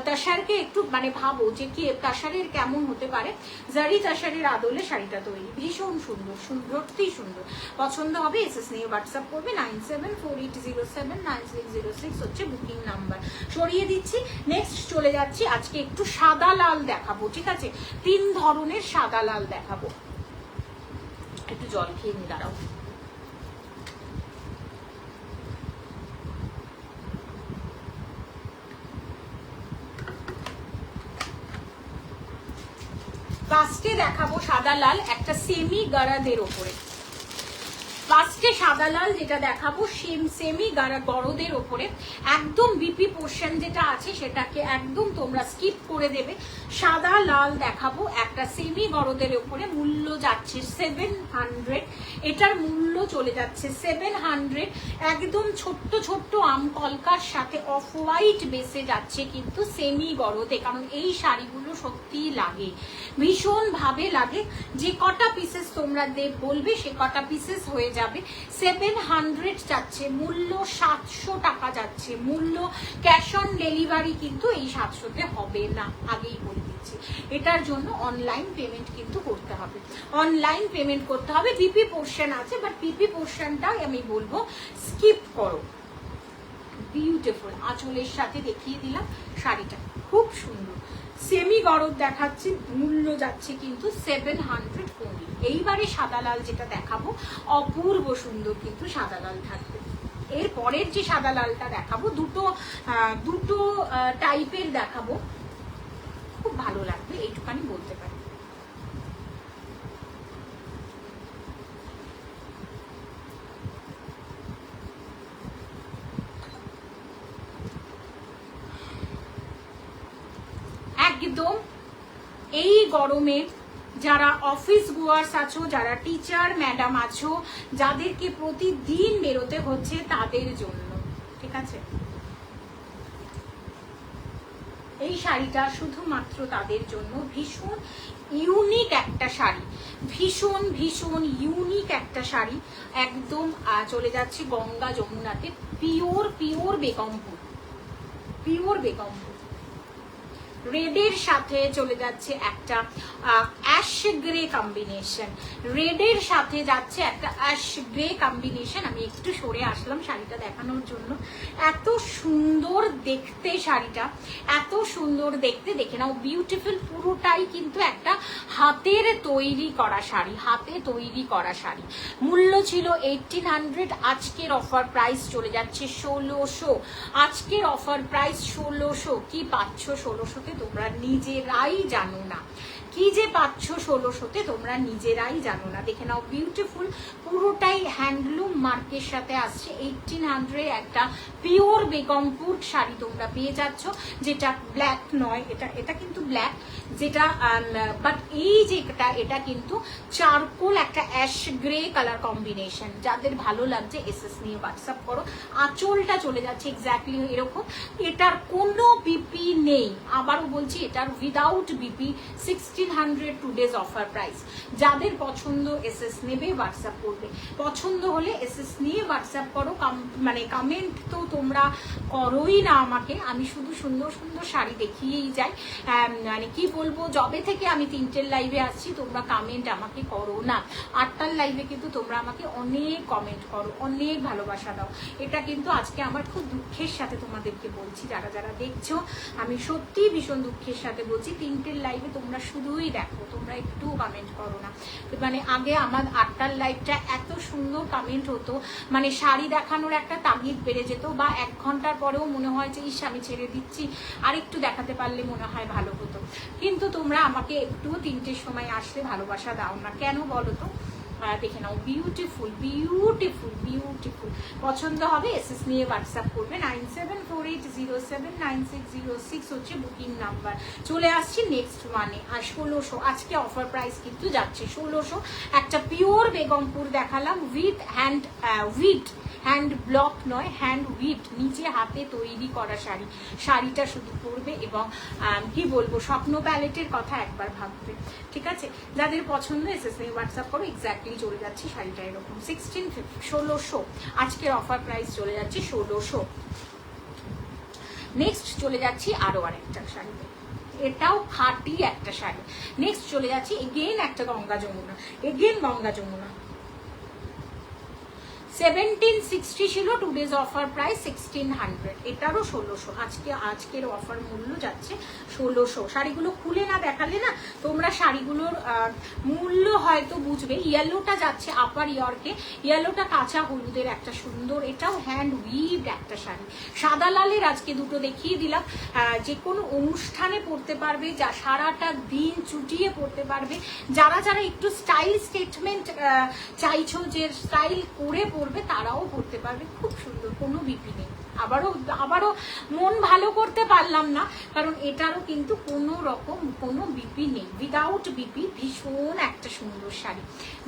A: তাসারকে একটু মানে ভাবো যে কি তাসারের কেমন হতে পারে, জারি তাসারের আদলে শাড়িটা তৈরি। ভীষণ সুন্দর, সত্যি সুন্দর। পছন্দ হবে এসএস নিয়ে হোয়াটসঅ্যাপ করবে 9748079606 হচ্ছে বুকিং নাম্বার। সরিয়ে দিচ্ছি। নেক্সট চলে যাচ্ছি, আজকে একটু সাদা লাল দেখাবো, ঠিক আছে, 3 ধরনের সাদা লাল দেখাবো। একটু জল খেয়ে নি, দাঁড়াও। ফার্স্টে দেখাবো সাদা লাল, একটা সেমি গারাদের ওপরে। ফার্স্টে সাদা লাল যেটা দেখাবো সেমি গরদের ওপরে, একদম বিপি পোর্শন যেটা আছে সেটাকে একদম তোমরা স্কিপ করে দেবে। সাদা লাল দেখাবো একটা সেমি গরদের ওপরে। মূল্য যাচ্ছে 700, এটার মূল্য চলে যাচ্ছে 700। একদম ছোট্ট আম কলকার সাথে অফ হোয়াইট বেসে যাচ্ছে কিন্তু সেমি গরদে, কারণ এই শাড়িগুলো সত্যিই লাগে, ভীষণ ভাবে লাগে। যে কটা পিসেস তোমরা বলবে সে কটা পিসেস হয়ে যাবে। 700 যাচ্ছে মূল্য, 700 টাকা যাচ্ছে মূল্য। ক্যাশ অন ডেলিভারি কিন্তু এই 700-তে হবে না, আগেই বলে দিচ্ছি। দিচ্ছি। এটার জন্য অনলাইন পেমেন্ট কিন্তু করতে হবে, অনলাইন পেমেন্ট করতে হবে। পিপি পোর্শন আছে, বাট পিপি পোর্শনটা আমি বলবো স্কিপ করো। বিউটিফুল আঁচলের সাথে দেখিয়ে দিলাম শাড়িটা, খুব সুন্দর। সেমি গরদ দেখাচ্ছি, মূল্য যাচ্ছে কিন্তু 700 only। এইবারে সাদা লাল যেটা দেখাবো অপূর্ব সুন্দর কিন্তু সাদা লাল থাকবে। এর পরের যে সাদা লালটা দেখাবো দুটো টাইপের দেখাবো, খুব ভালো লাগবে এইটুখানি বলতে পারি। একদম এই গরমে যারা অফিস গোয়ার্স আছো, যারা টিচার ম্যাডাম আছো, যাদেরকে প্রতিদিন বেরোতে হচ্ছে তাদের জন্য, ঠিক আছে? এই শাড়িটা শুধুমাত্র তাদের জন্য। ভীষণ ইউনিক একটা শাড়ি, ভীষণ ভীষণ ইউনিক একটা শাড়ি। একদম চলে যাচ্ছে গঙ্গা যমুনাতে, pure pure Begampur, pure Begampur. রেডের সাথে চলে যাচ্ছে একটা অ্যাশ গ্রে কম্বিনেশন, রেডের সাথে যাচ্ছে একটা অ্যাশ গ্রে কম্বিনেশন। আমি একটু সরে আসলাম শাড়িটা দেখানোর জন্য। এত সুন্দর দেখতে শাড়িটা, এত সুন্দর দেখতে, দেখে নাও। বিউটিফুল, পুরোটাই কিন্তু একটা হাতের তৈরি করা শাড়ি, হাতে তৈরি করা শাড়ি। মূল্য ছিল 1800, আজকের অফার প্রাইস চলে যাচ্ছে 1600। আজকের অফার প্রাইস 1600। কি পাচ্ছ 1600-তে তোমরা নিজেরাই জানো না, কি যে পাচ্ছ 1600-তে তোমরা নিজেরাই জানো না। দেখে নাও, বিউটিফুল, পুরোটাই হ্যান্ডলুম মার্কের সাথে আসছে। 1800 একটা পিওর বেগমপুর শাড়ি তোমরা পেয়ে যাচ্ছ, যেটা ব্ল্যাক নয়, এটা কিন্তু ব্ল্যাক, যেটা বাট এই যে এটা কিন্তু চারকোল, একটা অ্যাশ গ্রে কালার কম্বিনেশন। যাদের ভালো লাগছে এসএস নিয়ে হোয়াটসঅ্যাপ করো। আঁচলটা চলে যাচ্ছে এক্স্যাক্টলি এরকম। এটার কোনো বিপি নেই, আবারও বলছি, এটার without BP. 1600 today's offer price. যাদের পছন্দ এসএস নেবে, হোয়াটসঅ্যাপ করবে। পছন্দ হলে এসএস নিয়ে হোয়াটসঅ্যাপ করো। মানে কমেন্ট তো তোমরা করোই না আমাকে, আমি শুধু সুন্দর সুন্দর শাড়ি দেখিয়েই যাই। মানে কি বলবো, যবে থেকে আমি 3টের লাইভে আসছি তোমরা কমেন্ট আমাকে করো না। 8টার লাইভে কিন্তু তোমরা আমাকে অনেক কমেন্ট করো, অনেক ভালোবাসা দাও। এটা কিন্তু আজকে আমার খুব দুঃখের সাথে তোমাদেরকে বলছি, যারা যারা দেখছো, আমি সত্যিই ভীষণ দুঃখের সাথে বলছি। 3টের লাইভে তোমরা শুধুই দেখো, তোমরা একটু কমেন্ট করো না। মানে আগে আমার 8টার লাইভটা এত সুন্দর কমেন্ট হতো, মানে শাড়ি দেখানোর একটা তাগিদ বেড়ে যেত, বা 1 ঘন্টার পরেও মনে হয় যে ইস আমি ছেড়ে দিচ্ছি, আর একটু দেখাতে পারলে মনে হয় ভালো হতো। কিন্তু তোমরা আমাকে একটু 3টের সময় আসলে ভালোবাসা দাও না, কেন বলো তো? দেখে নাও, বিউটিফুল বিউটিফুল বিউটিফুল। পছন্দ হবে এসএস নিয়ে হোয়াটসঅ্যাপ করবে। 9748079606 হচ্ছে বুকিং নাম্বার। চলে আসছি নেক্সট ওয়ানে। আর 1600 আজকে অফার প্রাইস কিন্তু যাচ্ছে 1600। একটা পিওর বেগমপুর দেখালাম, উইথ হ্যান্ড ব্লক নয়, হ্যান্ড উইট, নিচে হাতে তৈরি করা শাড়ি। শাড়িটা শুধু পরবে এবং কি বলবো, স্বপ্ন প্যালেটের কথা একবার ভাববে, ঠিক আছে? যাদের পছন্দ এসএস হোয়াটসঅ্যাপ করো। এক্স্যাক্টলি চলে যাচ্ছে শাড়িটা এরকম 1600। আজকের অফার প্রাইস চলে যাচ্ছে 1600। নেক্সট চলে যাচ্ছি আরো আরেকটা শাড়িতে, এটাও খাঁটি একটা শাড়ি। নেক্সট চলে যাচ্ছি এগেইন একটা গঙ্গা যমুনা, এগেইন গঙ্গা যমুনা। 1760 ছিল, টুডেজ অফার প্রাইস 1600। এটারও 1600। আজকের অফার মূল্য যাচ্ছে 1600। শাড়িগুলো খুলে না দেখালে না তোমরা শাড়িগুলোর মূল্য হয়তো বুঝবে। ইয়েলোটা যাচ্ছে আপার ইয়র্কে, ইয়েলোটা কাঁচা হলুদের একটা সুন্দর, এটাও হ্যান্ড উইভড একটা শাড়ি। সাদা লালের আজকে দুটো দেখিয়ে দিলাম, যে কোনো অনুষ্ঠানে পরতে পারবে, যা সারাটা দিন চুটিয়ে পরতে পারবে। যারা যারা একটু স্টাইল স্টেটমেন্ট চাইছো, যে স্টাইল করে পরবে, তারাও পরতে পারবে। খুব সুন্দর, কোনো বিপি নেই। আবারও মন ভালো করতে পারলাম না, কারণ এটারও কিন্তু কোনো রকম কোনো বিপি নেই, উইদাউট বিপি। ভীষণ একটা সুন্দর শাড়ি।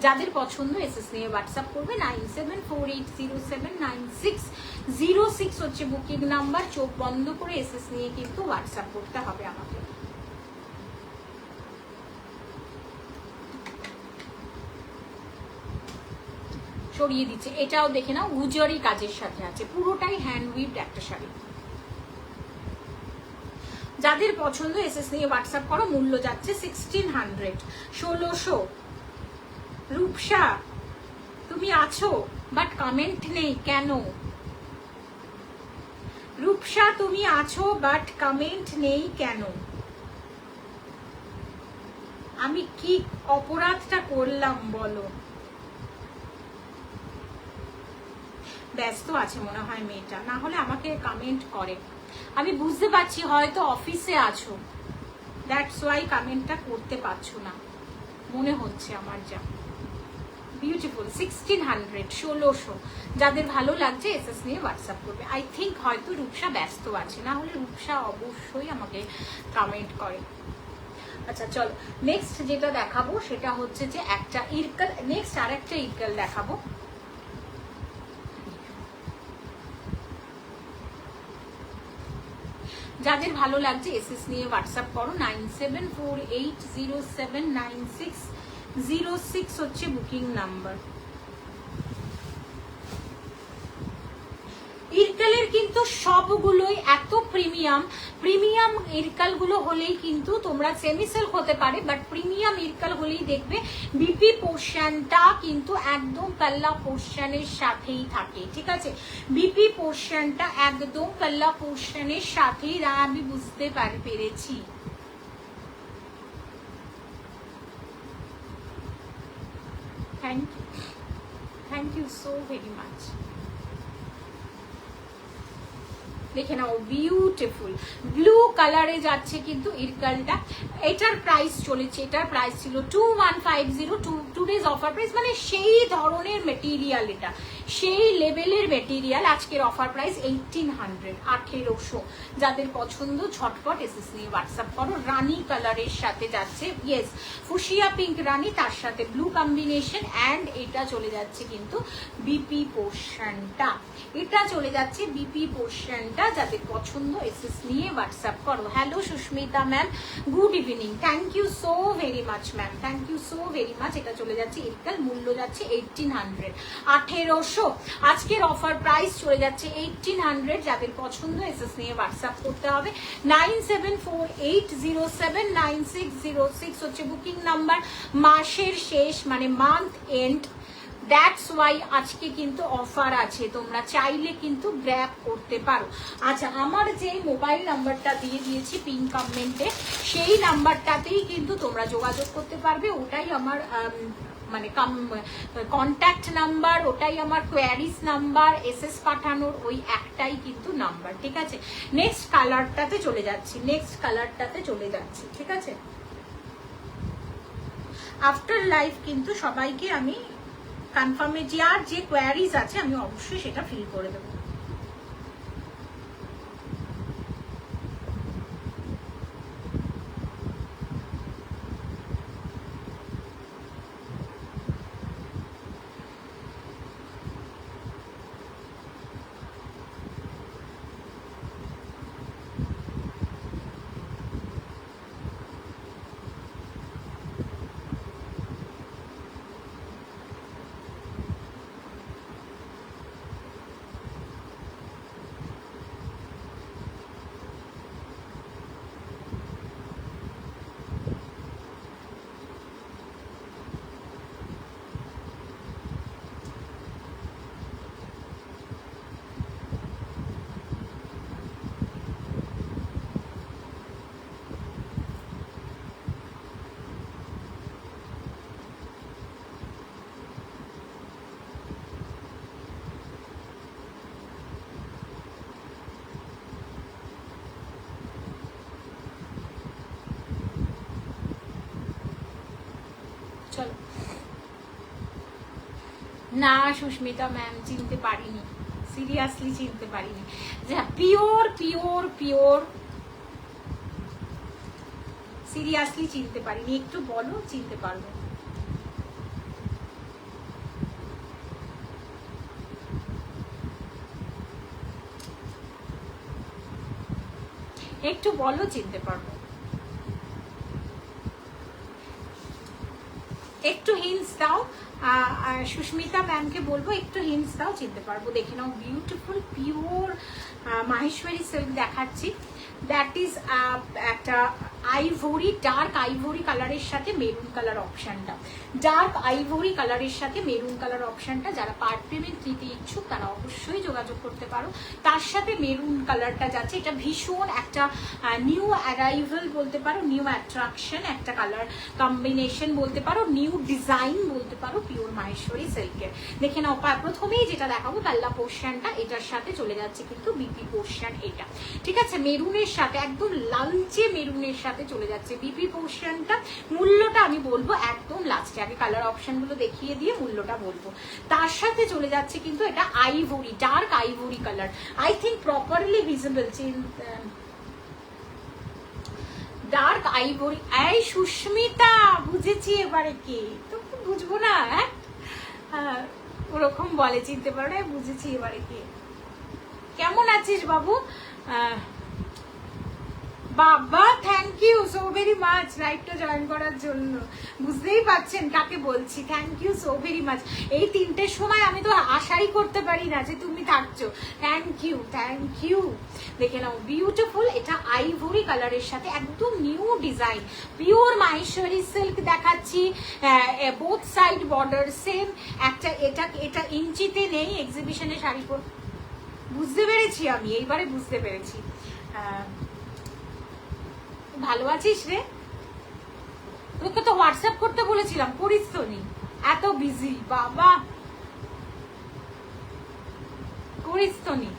A: যাদের পছন্দ এসএস নিয়ে হোয়াটসঅ্যাপ করবে। 9748079606 হচ্ছে বুকিং নাম্বার। চোখ বন্ধ করে এসএস নিয়ে কিন্তু হোয়াটসঅ্যাপ করতে হবে আমাকে। সরিয়ে দিচ্ছে, এটাও দেখে নাও, উজারি কাজের সাথে আছে, পুরোটাই হ্যান্ড উইভড একটা শাড়ি। যাদের পছন্দ এসএস নিয়ে হোয়াটসঅ্যাপ করো, মূল্য যাচ্ছে 1600, 1600। রূপসা তুমি আছো বাট কমেন্ট নেই কেন? রূপসা তুমি আছো বাট কমেন্ট নেই কেন? আমি কি অপরাধটা করলাম বলো? ব্যস্ত আছে মনে হয় মেয়েটা, না হলে আমাকে কমেন্ট করে। আমি বুঝতে পারছি হয়তো অফিসে আছো, দ্যাটস ওয়াই কমেন্টটা করতে পারছো না মনে হচ্ছে আমার। যা বিউটিফুল 1600, 1600। যাদের ভালো লাগছে এসএস নিয়ে হোয়াটসঅ্যাপ করবে। আই থিঙ্ক হয়তো রূপসা ব্যস্ত আছে, না হলে রূপসা অবশ্যই আমাকে কমেন্ট করে। আচ্ছা চলো, নেক্সট যেটা দেখাবো সেটা হচ্ছে যে একটা ইরকাল, নেক্সট আর একটা ইরকাল দেখাবো। যাদের ভালো লাগছে এসএস নিয়ে হোয়াটসঅ্যাপ করো। 9748079606 হচ্ছে বুকিং নাম্বার। ইরকালের কিন্তু সবগুলোই এত প্রিমিয়াম, প্রিমিয়াম ইরকালগুলো হলেই কিন্তু তোমরা সেমি সিল্ক হতে পারে, বাট প্রিমিয়াম ইরকাল হলেই দেখবে বিপি পোর্শনটা কিন্তু একদম পাল্লা পোর্শনের সাথেই থাকে, ঠিক আছে? বিপি পোর্শনটা একদম পাল্লা পোর্শনের সাথেই, আমি বুঝতে পেরেছি। Thank you so very much. দেখে নাও বিউটিফুল ব্লু কালারে যাচ্ছে কিন্তু ইরকালটা। এটার প্রাইস চলেছে, এটার প্রাইস ছিল 2150, টুডেজ অফার প্রাইস, মানে সেই ধরনের মেটেরিয়াল, এটা সেই লেভেলের মেটেরিয়াল। আজকের অফার প্রাইস 1800, 1800। যাদের পছন্দ ঝটপট এসএস নিয়ে হোয়াটসঅ্যাপ করো। রানী কালারের সাথে যাচ্ছে, ইয়েস ফুশিয়া পিঙ্ক রানী, তার সাথে ব্লু কম্বিনেশন, অ্যান্ড এটা চলে যাচ্ছে কিন্তু বিপি পোর্শনটা, এটা চলে যাচ্ছে বিপি পোর্শনটা। যাদের পছন্দ এসএস নিয়ে হোয়াটসঅ্যাপ করো। Hello Susmita ma'am, good evening, thank you so very much ma'am, thank you so very much. এটা চলে যাচ্ছে ইরকাল, মূল্য যাচ্ছে 1800, 1800। আজকের অফার প্রাইস চলে যাচ্ছে 1800। যাদের পছন্দ এসএস নিয়ে হোয়াটসঅ্যাপ করতে হবে। 9748079606 হচ্ছে বুকিং নাম্বার। মাসের শেষ মানে মান্থ এন্ড, দ্যাটস ওয়াই আজকে কিন্তু অফার আছে, তোমরা চাইলে কিন্তু গ্র্যাব করতে পারো। আচ্ছা, আমার যে মোবাইল নাম্বারটা দিয়ে দিয়েছি পিন কমেন্টে, সেই নাম্বারটাতেই কিন্তু তোমরা যোগাযোগ করতে পারবে। ওটাই আমার মানে কন্ট্যাক্ট নাম্বার, ওটাই আমার কোয়ারিজ নাম্বার, এসএস পাঠানোর ওই একটাই কিন্তু নাম্বার, ঠিক আছে? নেক্সট কালারটাতে চলে যাচ্ছি, নেক্সট কালারটাতে চলে যাচ্ছি, ঠিক আছে? আফটার লাইভ কিন্তু সবাইকে আমি কনফার্মে যার যে কোয়ারিজ আছে আমি অবশ্যই সেটা ফিল করে দেবো। চলো না সুস্মিতা ম্যাম চিনতে পারিনি, সিরিয়াসলি চিনতে পারিনি। যা পিওর পিওর পিওর সিরিয়াসলি চিনতে পারিনি, একটু বলো চিনতে পারবো। একটু বলো চিনতে পারবো, একটু হিন্টস দাও। সুস্মিতা ম্যামকে বলবো একটু হিন্টস দাও, চিনতে পারবো। দেখে নাও বিউটিফুল পিওর মাহেশ্বরী সিল্ক দেখাচ্ছি। দ্যাট ইজ একটা আইভরি, ডার্ক আইভরি কালারের সাথে মেরুন কালার অপশানটা, ডার্ক আইভরি কালারের সাথে মেরুন কালার অপশানটা যারা পার্ট পেমেন্ট নিতে ইচ্ছুক তারা অবশ্যই যোগাযোগ করতে পারো। তার সাথে মেরুন কালারটা যাচ্ছে, এটা ভীষণ একটা নিউ অ্যারাইভাল বলতে পারো, নিউ অ্যাট্রাকশন একটা কালার কম্বিনেশন বলতে পারো, নিউ ডিজাইন বলতে পারো পিওর মাহেশ্বরী সিল্কের। দেখে নাও, প্রথমেই যেটা দেখাবো পাল্লা পোর্শনটা, এটার সাথে চলে যাচ্ছে কিন্তু বিপি পোর্শন এটা, ঠিক আছে, মেরুনের সাথে একদম লালচে মেরুনের সাথে চলে যাচ্ছে বিপি পোর্শনটা। মূল্যটা আমি বলবো একদম লাস্টে, আগে কালার অপশনগুলো দেখিয়ে দিয়ে মূল্যটা বলবো। তার সাথে চলে যাচ্ছে কিন্তু এটা ivory, dark ivory colour, I think properly visible, dark ivory. এই সুস্মিতা, বুঝেছি এবারে কে, তো বুঝবো না, হ্যাঁ ওরকম বলে, চিনতে পারো না, বুঝেছি এবারে কে। কেমন আছিস বাবু? বাবা thank you so very much লাইভটা জয়েন করার জন্য, বুঝতেই পারছেন কাকে বলছি, thank you so very much. এই 3টের সময় আমি তো আশাই করতে পারি না যে তুমি থাকছো, থ্যাংক ইউ থ্যাংক ইউ। দেখে নাও বিউটিফুল, এটা আইভরি কালারের সাথে একদম new design, pure Maheshwari silk দেখাচ্ছি, বোথ সাইড বর্ডার সেম একটা, এটা ইঞ্চিতে নেই, এক্সিবিশনে শাড়ি পর, বুঝতে পেরেছি আমি, এইবারে বুঝতে পেরেছি। ভালো আছিস রে? তোকে তো হোয়াটসঅ্যাপ করতে বলেছিলাম, করিস তো নি, এত বিজি বাবা, করিস তো নি,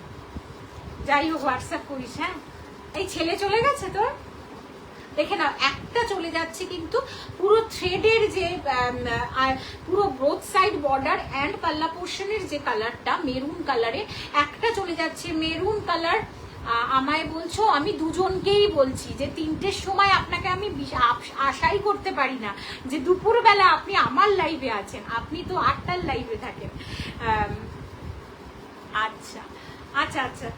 A: যাই হোক হোয়াটসঅ্যাপ করিস। হ্যাঁ, এই ছেলে চলে গেছে তোর, দেখে নাও একটা চলে যাচ্ছে কিন্তু পুরো থ্রেডের যে পুরো বোথ সাইড বর্ডার অ্যান্ড পাল্লা পোর্শনের যে কালারটা মেরুন কালারে, একটা চলে যাচ্ছে মেরুন কালার। আমায় বলছো, আমি দুজনকেই বলছি যে 3টের সময় আপনাকে আমি আশাই করতে পারি না যে দুপুরবেলা আপনি আমার লাইভে আছেন, আপনি তো 8টার লাইভে থাকেন। আচ্ছা আচ্ছা আচ্ছা,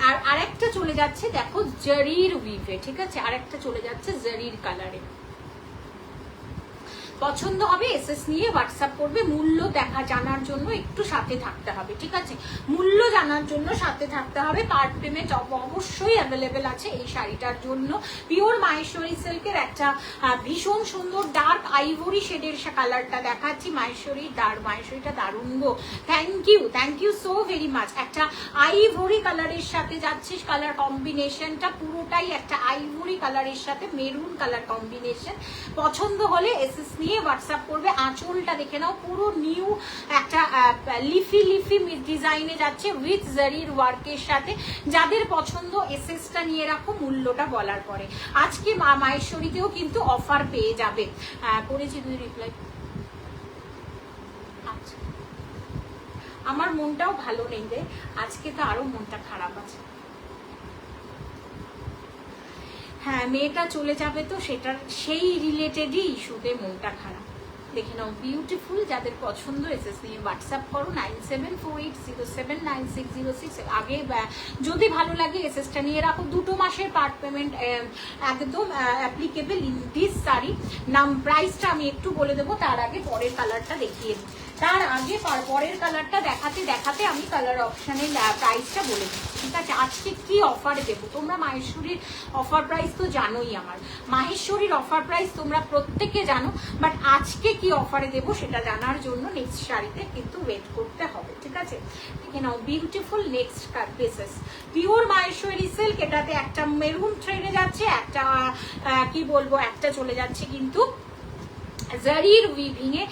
A: আর আরেকটা চলে যাচ্ছে দেখো জারির উইভে, ঠিক আছে, আরেকটা চলে যাচ্ছে জারির কালারে। পছন্দ হবে এসএস নিয়ে হোয়াটসঅ্যাপ করবে, মূল্য দেখা জানার জন্য একটু সাথে থাকতে হবে, ঠিক আছে, মূল্য জানার জন্য সাথে থাকতে হবে। পার্ট পেমেন্ট অবশ্যই অ্যাভেলেবেল আছে এই শাড়িটার জন্য। পিওর মাহেশ্বরী সিল্কের একটা ভীষণ সুন্দর ডার্ক আইভরি শেডের কালারটা দেখাচ্ছি, মাহেশ্বরীটা দারুণ গো, thank you so very much. একটা আইভরি কালারের সাথে যাচ্ছিস, কালার কম্বিনেশনটা পুরোটাই একটা আইভরি কালারের সাথে মেরুন কালার কম্বিনেশন। পছন্দ হলে এসএস নিয়ে হোয়াটসঅ্যাপ করবে। আঁচলটা দেখে নাও, পুরো নিউ একটা লিফি ডিজাইনে যাচ্ছে উইথ জারির ওয়ার্কের সাথে। যাদের পছন্দ এসএসটা নিয়ে রাখো মূল্যটা বলার পরে। আজকে মাহেশ্বরীতেও কিন্তু অফার পেয়ে যাবে, করেছি তুই রিপ্লাই। আচ্ছা, আমার মনটাও ভালো নেই রে আজকে, তো আরো মনটা খারাপ আছে। হ্যাঁ, মেয়েটা চলে যাবে তো সেটার সেই রিলেটেডই ইস্যুতে মনটা খারাপ। দেখে নাও বিউটিফুল, যাদের পছন্দ এসএস নিয়ে হোয়াটসঅ্যাপ করো 9748079606। আগে যদি ভালো লাগে এসএসটা নিয়ে রাখো। 2 মাসের পার্ট পেমেন্ট একদম অ্যাপ্লিকেবল ইন দিস শাড়ি। প্রাইসটা আমি একটু বলে দেবো, তার আগে পরের কালারটা দেখিয়ে দিই। তার আগে পরের কালারটা দেখাতে আমি কালার অপশানের প্রাইসটা বলে দিচ্ছি, ঠিক আছে। আজকে কি অফার দেবো, তোমরা মাহেশ্বরীর অফার প্রাইস তো জানোই, আমার মাহেশ্বরীর অফার প্রাইস তোমরা প্রত্যেকে জানো, বাট আজকে কি অফারে দেবো সেটা জানার জন্য নেক্সট শাড়িতে কিন্তু ওয়েট করতে হবে, ঠিক আছে। দেখে নাও beautiful next bases pure Maheshwari silk, এটাতে একটা মেরুন থ্রেডে যাচ্ছে, একটা কি বলবো, একটা চলে যাচ্ছে কিন্তু জারির উইভিং এ।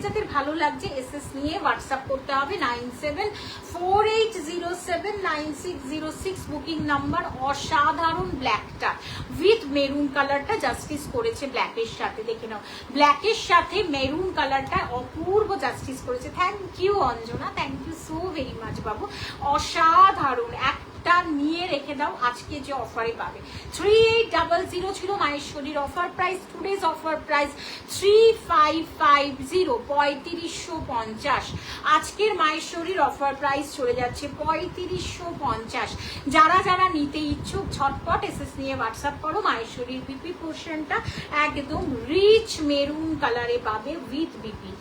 A: যাদের ভালো লাগছে এসএস নিয়ে হোয়াটসঅ্যাপ করতে হবে 9748079606 বুকিং নাম্বার। অসাধারণ ব্ল্যাকটা উইথ মেরুন কালারটা জাস্টিস করেছে ব্ল্যাকের সাথে, দেখে নাও ব্ল্যাকের সাথে মেরুন কালারটা অপূর্ব জাস্টিস করেছে। Thank you Anjana, thank you so very much বাবু, অসাধারণ। একটা নিয়ে রেখে দাও, আজকে যে অফারে পাবে। 3800 ছিল মাহেশ্বরীর offer price, today's offer price 3550, 3550। আজকের মাহেশ্বরীর অফার প্রাইস চলে যাচ্ছে 3550। যারা নিতে ইচ্ছুক ঝটপট এসএস নিয়ে হোয়াটসঅ্যাপ করো। মাহেশ্বরীর বিপি পোর্শনটা একদম রিচ মেরুন কালারে পাবে উইথ বিপি,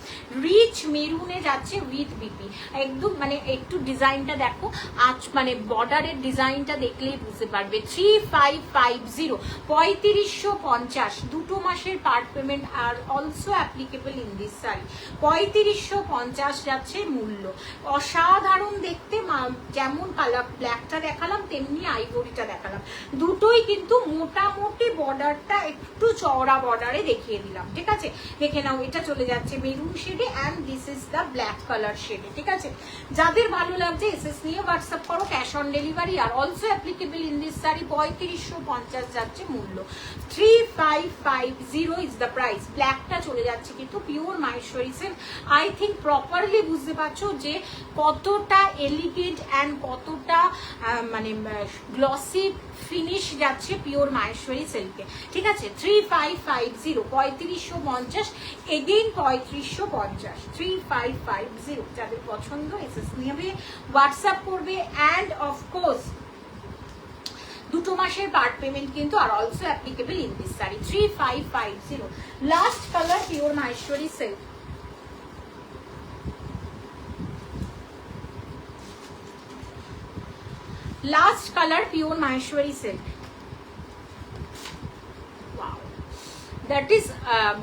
A: রিচ মেরুনে যাচ্ছে উইথ বিপি, একদম মানে একটু ডিজাইনটা দেখো, আজ মানে বর্ডারের ডিজাইনটা দেখলেই বুঝতে পারবে। 3550, 3550, 2 মাসের part payment R also applicable in this sari. 3550 যাচ্ছে মূল্য। অসাধারণ দেখতে, যেমন কালার ব্ল্যাকটা দেখালাম তেমনি আইভরিটা দেখালাম, দুটোই কিন্তু মোটামুটি বর্ডারটা একটু চওড়া বর্ডারে দেখিয়ে দিলাম, ঠিক আছে? দেখে নাও, এটা চলে যাচ্ছে মেরুন শেডে and this is the black colour শেডে, ঠিক আছে? যাদের ভালো লাগছে এসএস নিয়ে হোয়াটসঅ্যাপ করো, ক্যাশ অন ডেলিভারি আর also applicable in this sari. 3550 যাচ্ছে মূল্য, 3550 ইজ দ্য প্রাইস। ব্ল্যাকটা চলে যাচ্ছে কিন্তু pure Maheshwari silk. I think properly বুঝতে পারছো যে কতটা এলিগেন্ট অ্যান্ড কতটা মানে গ্লসি ফিনিশ যাচ্ছে পিওর মাহেশ্বরী সিল্কে, ঠিক আছে? 3550, 3550, এগেইন 3550, 3550। যাদের পছন্দ এসএস নেবে, হোয়াটসঅ্যাপ করবে অ্যান্ড অফকোর্স 2 মাসের পার্ট পেমেন্ট কিন্তু আর also applicable in this sari. 3550। Last colour pure Maheshwari silk. Last colour pure Maheshwari silk. That is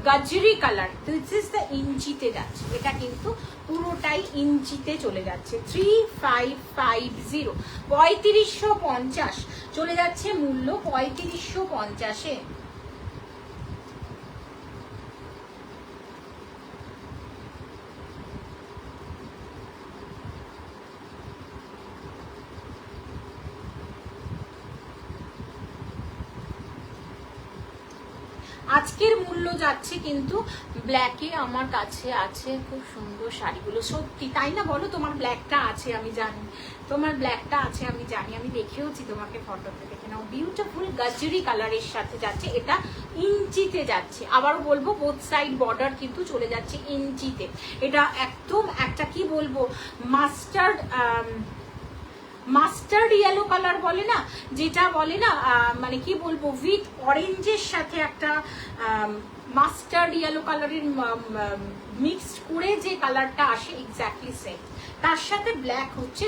A: gajri colour. This is the ইঞ্চিতে যাচ্ছে, এটা কিন্তু পুরোটাই ইঞ্চিতে চলে যাচ্ছে। 3550, 3550 চলে যাচ্ছে মূল্য 3550-এ। আজকের মূল্য যাচ্ছে কিন্তু ব্ল্যাকে আমার কাছে আছে খুব সুন্দর শাড়িগুলো, সত্যি তাই না বলো? তোমার ব্ল্যাকটা আছে আমি জানি, তোমার ব্ল্যাকটা আছে আমি জানি, আমি দেখেওছি তোমাকে ফটোতে, দেখে নাও। বিউটিফুল গাজরি কালারের সাথে যাচ্ছে, এটা ইঞ্চিতে যাচ্ছে। আবারও বলবো বোথ সাইড বর্ডার কিন্তু চলে যাচ্ছে ইঞ্চিতে। এটা একদম একটা কি বলবো মাস্টার্ড ইয়েলো কালার বলে না, যেটা বলে না মানে কি বলবো উইথ অরেঞ্জের সাথে একটা মাস্টার্ড ইয়েলো কালারের মিক্সড করে যে কালারটা আসে, এক্স্যাক্টলি সেম। তার সাথে ব্ল্যাক হচ্ছে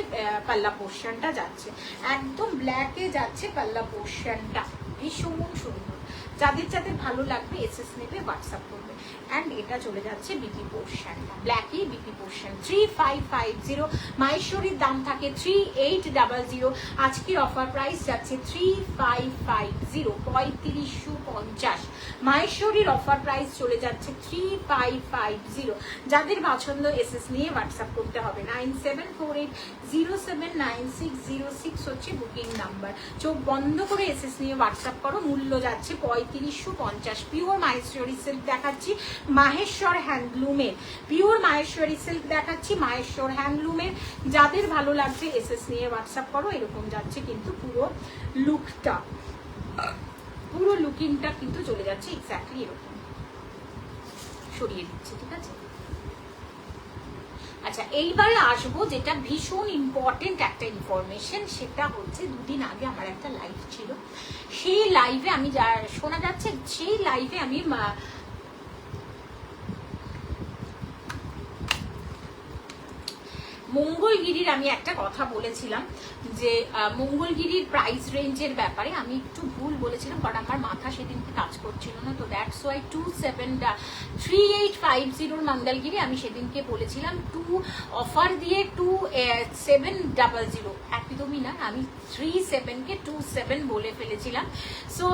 A: পাল্লা পোর্শনটা যাচ্ছে, একদম ব্ল্যাকে যাচ্ছে পাল্লা পোর্শনটা, ভীষণ সুন্দর। যাদের যাদের ভালো লাগবে এসএস নেবে, হোয়াটসঅ্যাপ করবে। অ্যান্ড এটা চলে যাচ্ছে বিপি পোর্শনটা, ব্ল্যাকই বিপি পোর্শন। 3550। মাহেশ্বরীর দাম থাকে 3800। আজকের অফার প্রাইস যাচ্ছে 3550, 3550। মাহেশ্বরীর অফার প্রাইস চলে যাচ্ছে 3550। যাদের পছন্দ এসএস নিয়ে হোয়াটসঅ্যাপ করতে হবে। 9748079606 হচ্ছে বুকিং নাম্বার। চোখ বন্ধ করে এসএস নিয়ে হোয়াটসঅ্যাপ করো। মূল্য যাচ্ছে 3550। পিওর মাহেশ্বরী সিল্ক দেখাচ্ছি, মাহেশ্বর হ্যান্ডলুমের। পিওর মাহেশ্বরী সিল্ক দেখাচ্ছি, মাহেশ্বর হ্যান্ডলুমের। যাদের ভালো লাগছে এসএস নিয়ে হোয়াটসঅ্যাপ করো। এরকম যাচ্ছে কিন্তু পুরো লুকটা, পুরো লুকিংটা কিন্তু চলে যাচ্ছে এক্স্যাক্টলি এরকম। সরিয়ে দিচ্ছি, ঠিক আছে? আচ্ছা, এইবারে আসবো যেটা ভীষণ ইম্পর্টেন্ট একটা ইনফরমেশন, সেটা হচ্ছে 2 দিন আগে আমার একটা লাইভ ছিল। সেই লাইভে আমি যা শোনা যাচ্ছে, সেই লাইভে আমি মঙ্গলগিরির আমি একটা কথা বলেছিলাম যে মঙ্গলগিরির প্রাইস রেঞ্জের ব্যাপারে আমি একটু ভুল বলেছিলাম, কারণ আমার মাথা সেদিনকে কাজ করছিল না। তো দ্যাটস ওয়াই 3850 মঙ্গলগিরি আমি সেদিনকে বলেছিলাম অফার দিয়ে 2700, একদমই না, আমি 37কে 27 বলে ফেলেছিলাম। সো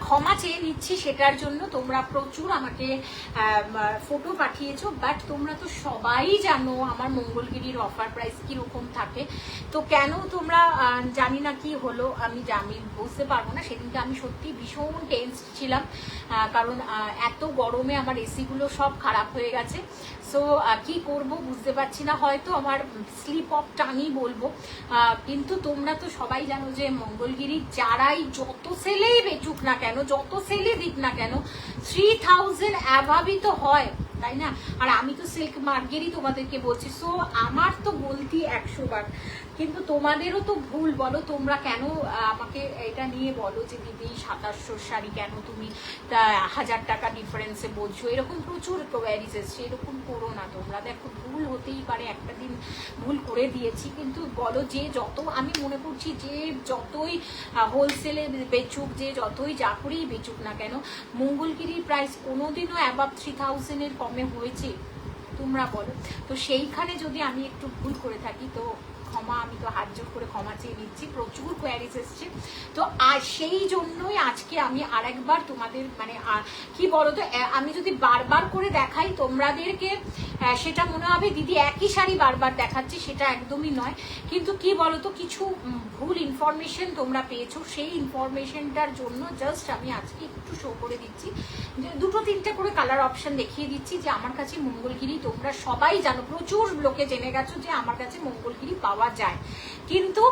A: ক্ষমা চেয়ে নিচ্ছি সেটার জন্য। তোমরা প্রচুর আমাকে ফটো পাঠিয়েছো, বাট তোমরা তো সবাই জানো আমার মঙ্গলগিরির অফার প্রাইস কিরকম থাকে। তো কেন তোমরা জানি না কি হলো, আমি বুঝতে পারবো না। সেদিনকে আমি সত্যি ভীষণ টেন্স ছিলাম, কারণ এত গরমে আমার এসিগুলো সব খারাপ হয়ে গেছে। সো কি করব বুঝতে পারছি না, হয়তো আমার স্লিপ অফ টাংই বলবো। কিন্তু তোমরা তো সবাই জানো যে মঙ্গলগিরি যারাই যত সেলেই বেচুক না কেন, যত সেলে দিক না কেন, 3000 অ্যাভাবই তো হয়, তাই না? আর আমি তো সিল্ক মার্কেরই তোমাদেরকে বলছি। সো আমার তো বলতি 100 বার, কিন্তু তোমাদেরও তো ভুল। বলো তোমরা কেন আমাকে এটা নিয়ে বলো যে দিদি 2700 শাড়ি কেন তুমি 1000 টাকা ডিফারেন্সে বলছো, এরকম প্রচুর কোয়ারিজ এসছে। এরকম করো না তোমরা, দেখো ভুল ভুল হতেই পারে, একটা দিন ভুল করে দিয়েছি, কিন্তু বলো যে যত আমি মনে করছি যে যতই হোলসেলে বেচুক, যে যতই যা করেই বেচুক না কেন, মঙ্গলগিরির প্রাইস কোনোদিনও অ্যাবাভ 3000-এর কমে হয়েছে তোমরা বলো? তো সেইখানে যদি আমি একটু ভুল করে থাকি তো ক্ষমা, আমি তো হাত জোর করে ক্ষমা চেয়ে নিচ্ছি। প্রচুর কোয়ারিজ এসছে, তো আর সেই জন্যই আজকে আমি আরেকবার তোমাদের মানে কি বলতো, আমি যদি বারবার করে দেখাই তোমাদেরকে সেটা মনে হবে দিদি একই শাড়ি বারবার দেখাচ্ছি, সেটা একদমই নয়। কিন্তু কি বলতো, কিছু ভুল ইনফরমেশন তোমরা পেয়েছো, সেই ইনফরমেশনটার জন্য জাস্ট আমি আজকে একটু শো করে দিচ্ছি, যে 2-3টে করে কালার অপশন দেখিয়ে দিচ্ছি যে আমার কাছে মঙ্গলগিরি, তোমরা সবাই জানো, প্রচুর লোকে জেনে গেছো যে আমার কাছে মঙ্গলগিরি পাওয়া যায়, কিন্তু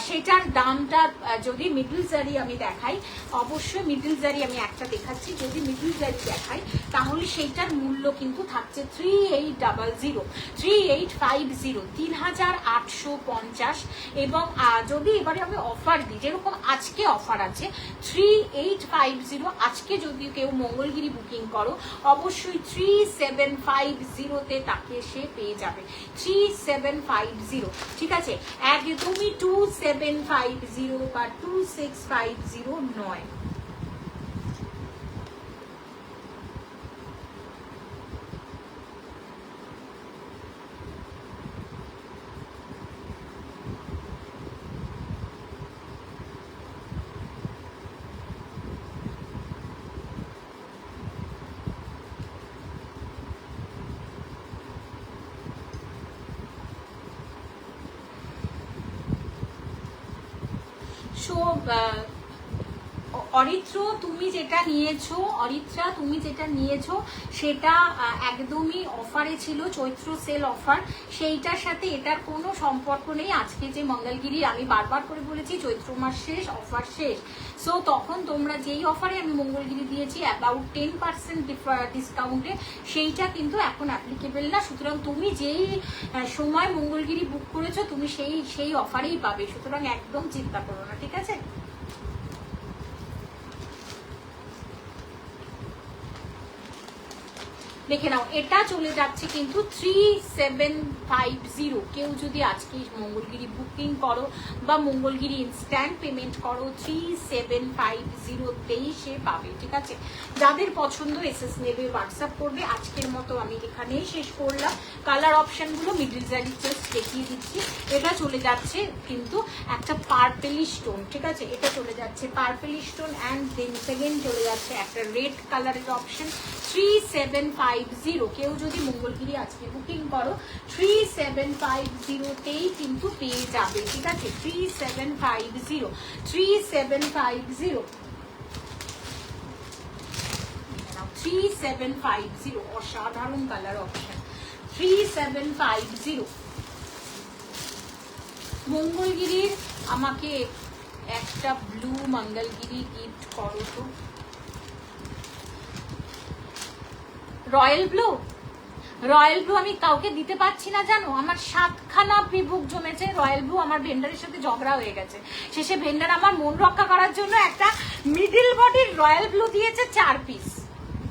A: সেটার দামটা যদি মিডল জারি আমি দেখাই, অবশ্যই মিডল জারি আমি একটা দেখাচ্ছি, যদি মিডল জারি দেখাই তাহলে সেইটার মূল্য কিন্তু থাকছে 3800, 3850, 3850। এবং যদি এবারে আমি অফার দিই, যেরকম আজকে অফার আছে 3850, আজকে যদি কেউ মঙ্গলগিরি বুকিং করো অবশ্যই 3750-তে তাকে সে পেয়ে যাবে, 3750, ঠিক আছে? একদমই 2750 বা 2650 নয়। সো অরিত্রা তুমি যেটা নিয়েছো সেটা একদমই অফারে ছিল, চৈত্র সেল অফার, সেইটার সাথে এটার কোনো সম্পর্ক নেই। আজকে যে মঙ্গলগিরি, আমি বারবার করে বলেছি চৈত্র মাস শেষ, অফার শেষ। সো তখন তোমরা যেই অফারে আমি মঙ্গলগিরি দিয়েছি অ্যাবাউট 10% ডিসকাউন্টে, সেইটা কিন্তু এখন অ্যাপ্লিকেবল না। সুতরাং তুমি যেই সময় মঙ্গলগিরি বুক করেছো তুমি সেই অফারেই পাবে, সুতরাং একদম চিন্তা করো না, ঠিক আছে? দেখে নাও, এটা চলে যাচ্ছে কিন্তু 3750। কেউ যদি আজকে মঙ্গলগিরি বুকিং করো বা মঙ্গলগিরি ইনস্ট্যান্ট পেমেন্ট করো 3750তেই সে পাবে, ঠিক আছে? যাদের পছন্দ এসএস নেবে, হোয়াটসঅ্যাপ করবে। আজকের মতো আমি এখানেই শেষ করলাম। কালার অপশনগুলো মিডল জারি জাস্ট দেখিয়ে দিচ্ছি। এটা চলে যাচ্ছে কিন্তু একটা পার্পেলিশ টোন, ঠিক আছে? এটা চলে যাচ্ছে purplish tone, and then second চলে যাচ্ছে একটা রেড কালারের অপশন 3750। কেউ যদি মঙ্গলগিরি আজকে বুকিং করো 3750তেই কিন্তু পেয়ে যাবে, ঠিক আছে? 3750 অসাধারণ কালার অপশন 3750। মঙ্গলগিরির আমাকে একটা ব্লু মঙ্গলগিরি গিফট করো তো। রয়্যাল ব্লু আমি কাউকে দিতে পারছি না, জানো? আমার 7খানা প্রিবুক জমেছে রয়্যাল ব্লু। আমার ভেন্ডারের সাথে ঝগড়া হয়ে গেছে, শেষে ভেন্ডার আমার মন রক্ষা করার জন্য একটা মিডিল বডির রয়্যাল ব্লু দিয়েছে 4 পিস।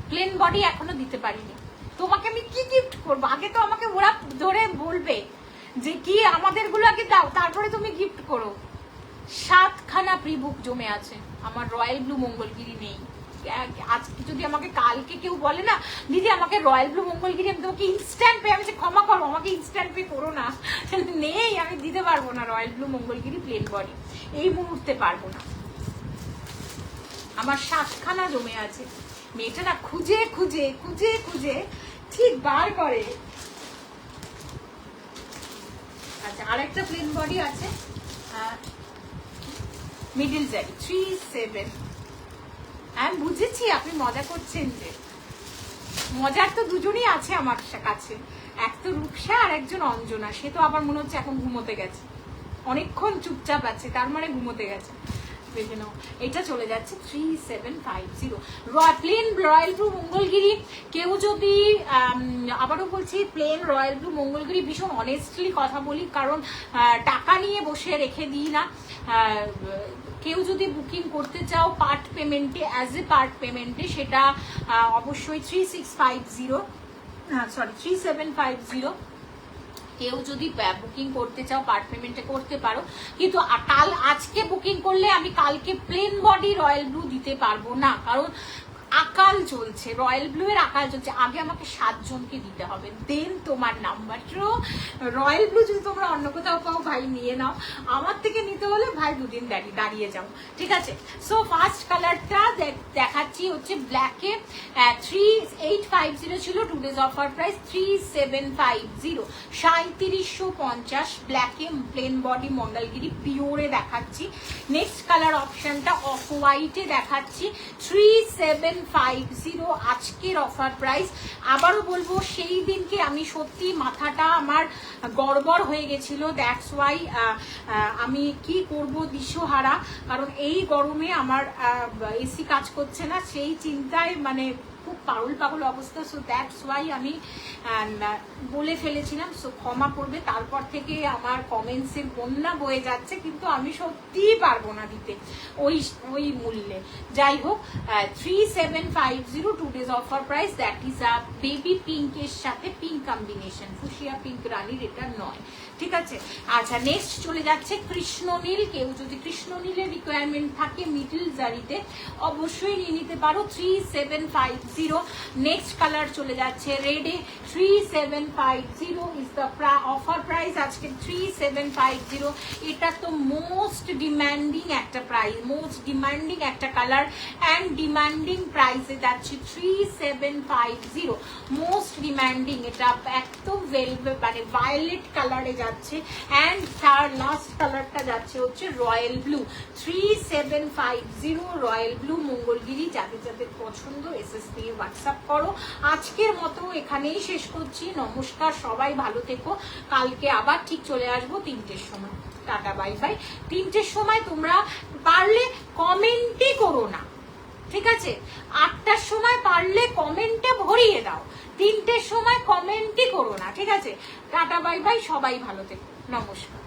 A: প্লেন বডি এখনো দিতে পারিনি। তোমাকে আমি কি গিফট করবো? আগে তো আমাকে ওরা ধরে বলবে যে কি আমাদের গুলো আগে দাও, তারপরে তুমি গিফট করো। 7খানা প্রিবুক জমে আছে, আমার রয়্যাল ব্লু মঙ্গলগিরি নেই। আজকে যদি আমাকে কালকে কেউ বলে না দিদি আমাকে রয়্যাল ব্লু মঙ্গলগিরি, আমি তোমাকে ইনস্ট্যান্ট পে, আমি যে ক্ষমা করো, আমাকে ইনস্ট্যান্ট পে করো না, নেই, আমি দিতে পারবো না royal blue Mangalagiri plane body, এই মুহূর্তে পারবো না। আমার 7খানা জমে আছে। মেয়েটা না খুঁজে খুঁজে খুঁজে খুঁজে ঠিক বার করে। আচ্ছা, আরেকটা প্লেন বডি আছে মিডল জারি 37। আমি বুঝেছি আপনি মজা করছেন, যে মজার তো দুজনই আছে আমার কাছে, এক তো রূপসা আর একজন অঞ্জনা। সে তো আবার মনে হচ্ছে এখন ঘুমোতে গেছে, অনেকক্ষণ চুপচাপ আছে, তার মানে ঘুমোতে গেছে। দেখে নাও, এটা চলে যাচ্ছে 3750 প্লেন রয়্যাল ব্লু মঙ্গলগিরি। কেউ যদি আবারও বলছি, প্লেন রয়্যাল ব্লু মঙ্গলগিরি ভীষণ অনেস্টলি কথা বলি, কারণ টাকা নিয়ে বসে রেখে দিই না। কেউ যদি বুকিং করতে চাও পার্ট পেমেন্টে, অ্যাজ এ পার্ট পেমেন্টে, সেটা অবশ্যই 3750 কেউ যদি বুকিং করতে চাও পার্ট পেমেন্টে করতে পারো, কিন্তু আজকে বুকিং করলে আমি কালকে প্লেন বডি রয়্যাল ব্লু দিতে পারবো না, কারণ আকাল চলছে, রয়্যাল ব্লু এর আকাল চলছে। আগে আমাকে 7 জনকে দিতে হবে, দেন তোমার নাম্বার। রয়্যাল ব্লু যদি তোমরা অন্য কোথাও পাও ভাই নিয়ে নাও, আমার থেকে নিতে হলে ভাই 2 দিন দাঁড়িয়ে যাও, ঠিক আছে। সো ফার্স্ট কালারটা দেখাচ্ছি হচ্ছে ব্ল্যাকে, 3850 ছিল, টুডেজ অফার প্রাইস 3750, 3750 ব্ল্যাকে প্লেন বডি মঙ্গলগিরি পিওরে দেখাচ্ছি। নেক্সট কালার অপশনটা অফ হোয়াইটে দেখাচ্ছি, 3750 আজকের অফার প্রাইস। আবারও বলবো, সেই দিনকে আমি সত্যি মাথাটা আমার গড়বড় হয়ে গেছিল, দ্যাটস ওয়াই আমি কি করব দিশাহারা, কারণ এই গরমে আমার এসি কাজ করছে না, সেই চিন্তায় মানে খুব পাগল অবস্থা। সো দ্যাটস ওয়াই আমি বলে ফেলেছিলাম, সো ক্ষমা করবে। তারপর থেকে আমার কমেন্টসের বন্যা বয়ে যাচ্ছে, কিন্তু আমি সত্যিই পারবো না দিতে ওই মূল্যে। যাই হোক, 3750 today's offer price, that is a baby পিঙ্কের সাথে পিঙ্ক কম্বিনেশন, ফুশিয়া পিঙ্ক রানীর এটা নয়, ঠিক আছে। আচ্ছা, নেক্সট চলে যাচ্ছে কৃষ্ণনীল। কেউ যদি কৃষ্ণনীলের রিকোয়ারমেন্ট থাকে মিডল জারিতে, অবশ্যই নিয়ে নিতে পারো, 3750। নেক্সট কালার চলে যাচ্ছে রেডে, 3750 ইজ দ্য অফার প্রাইস আজকে, 3750। এটা তো মোস্ট ডিমান্ডিং একটা প্রাইস, মোস্ট ডিমান্ডিং একটা কালার অ্যান্ড ডিমান্ডিং প্রাইসে যাচ্ছে 3750, মোস্ট ডিমান্ডিং। এটা একদম ভেলভেট মানে ভায়োলেট কালারে যাচ্ছে, অ্যান্ড তার লাস্ট কালারটা যাচ্ছে হচ্ছে royal blue, 3750 royal blue Mangalagiri. যাদের যাদের পছন্দ এসএস দিয়ে হোয়াটসঅ্যাপ করো। আজকের মতো এখানেই শেষ করছি, নমস্কার, সবাই ভালো থেকো। কালকে আবার ঠিক চলে আসবো 3টের সময়। Tata bye bye. 3টের সময় তোমরা পারলে কমেন্টই করো না, ঠিক আছে। 8টার সময় পারলে কমেন্টে ভরিয়ে দাও, 3টের সময় কমেন্টই করো না, ঠিক আছে। টাটা বাই বাই, সবাই ভালো থেকো, নমস্কার।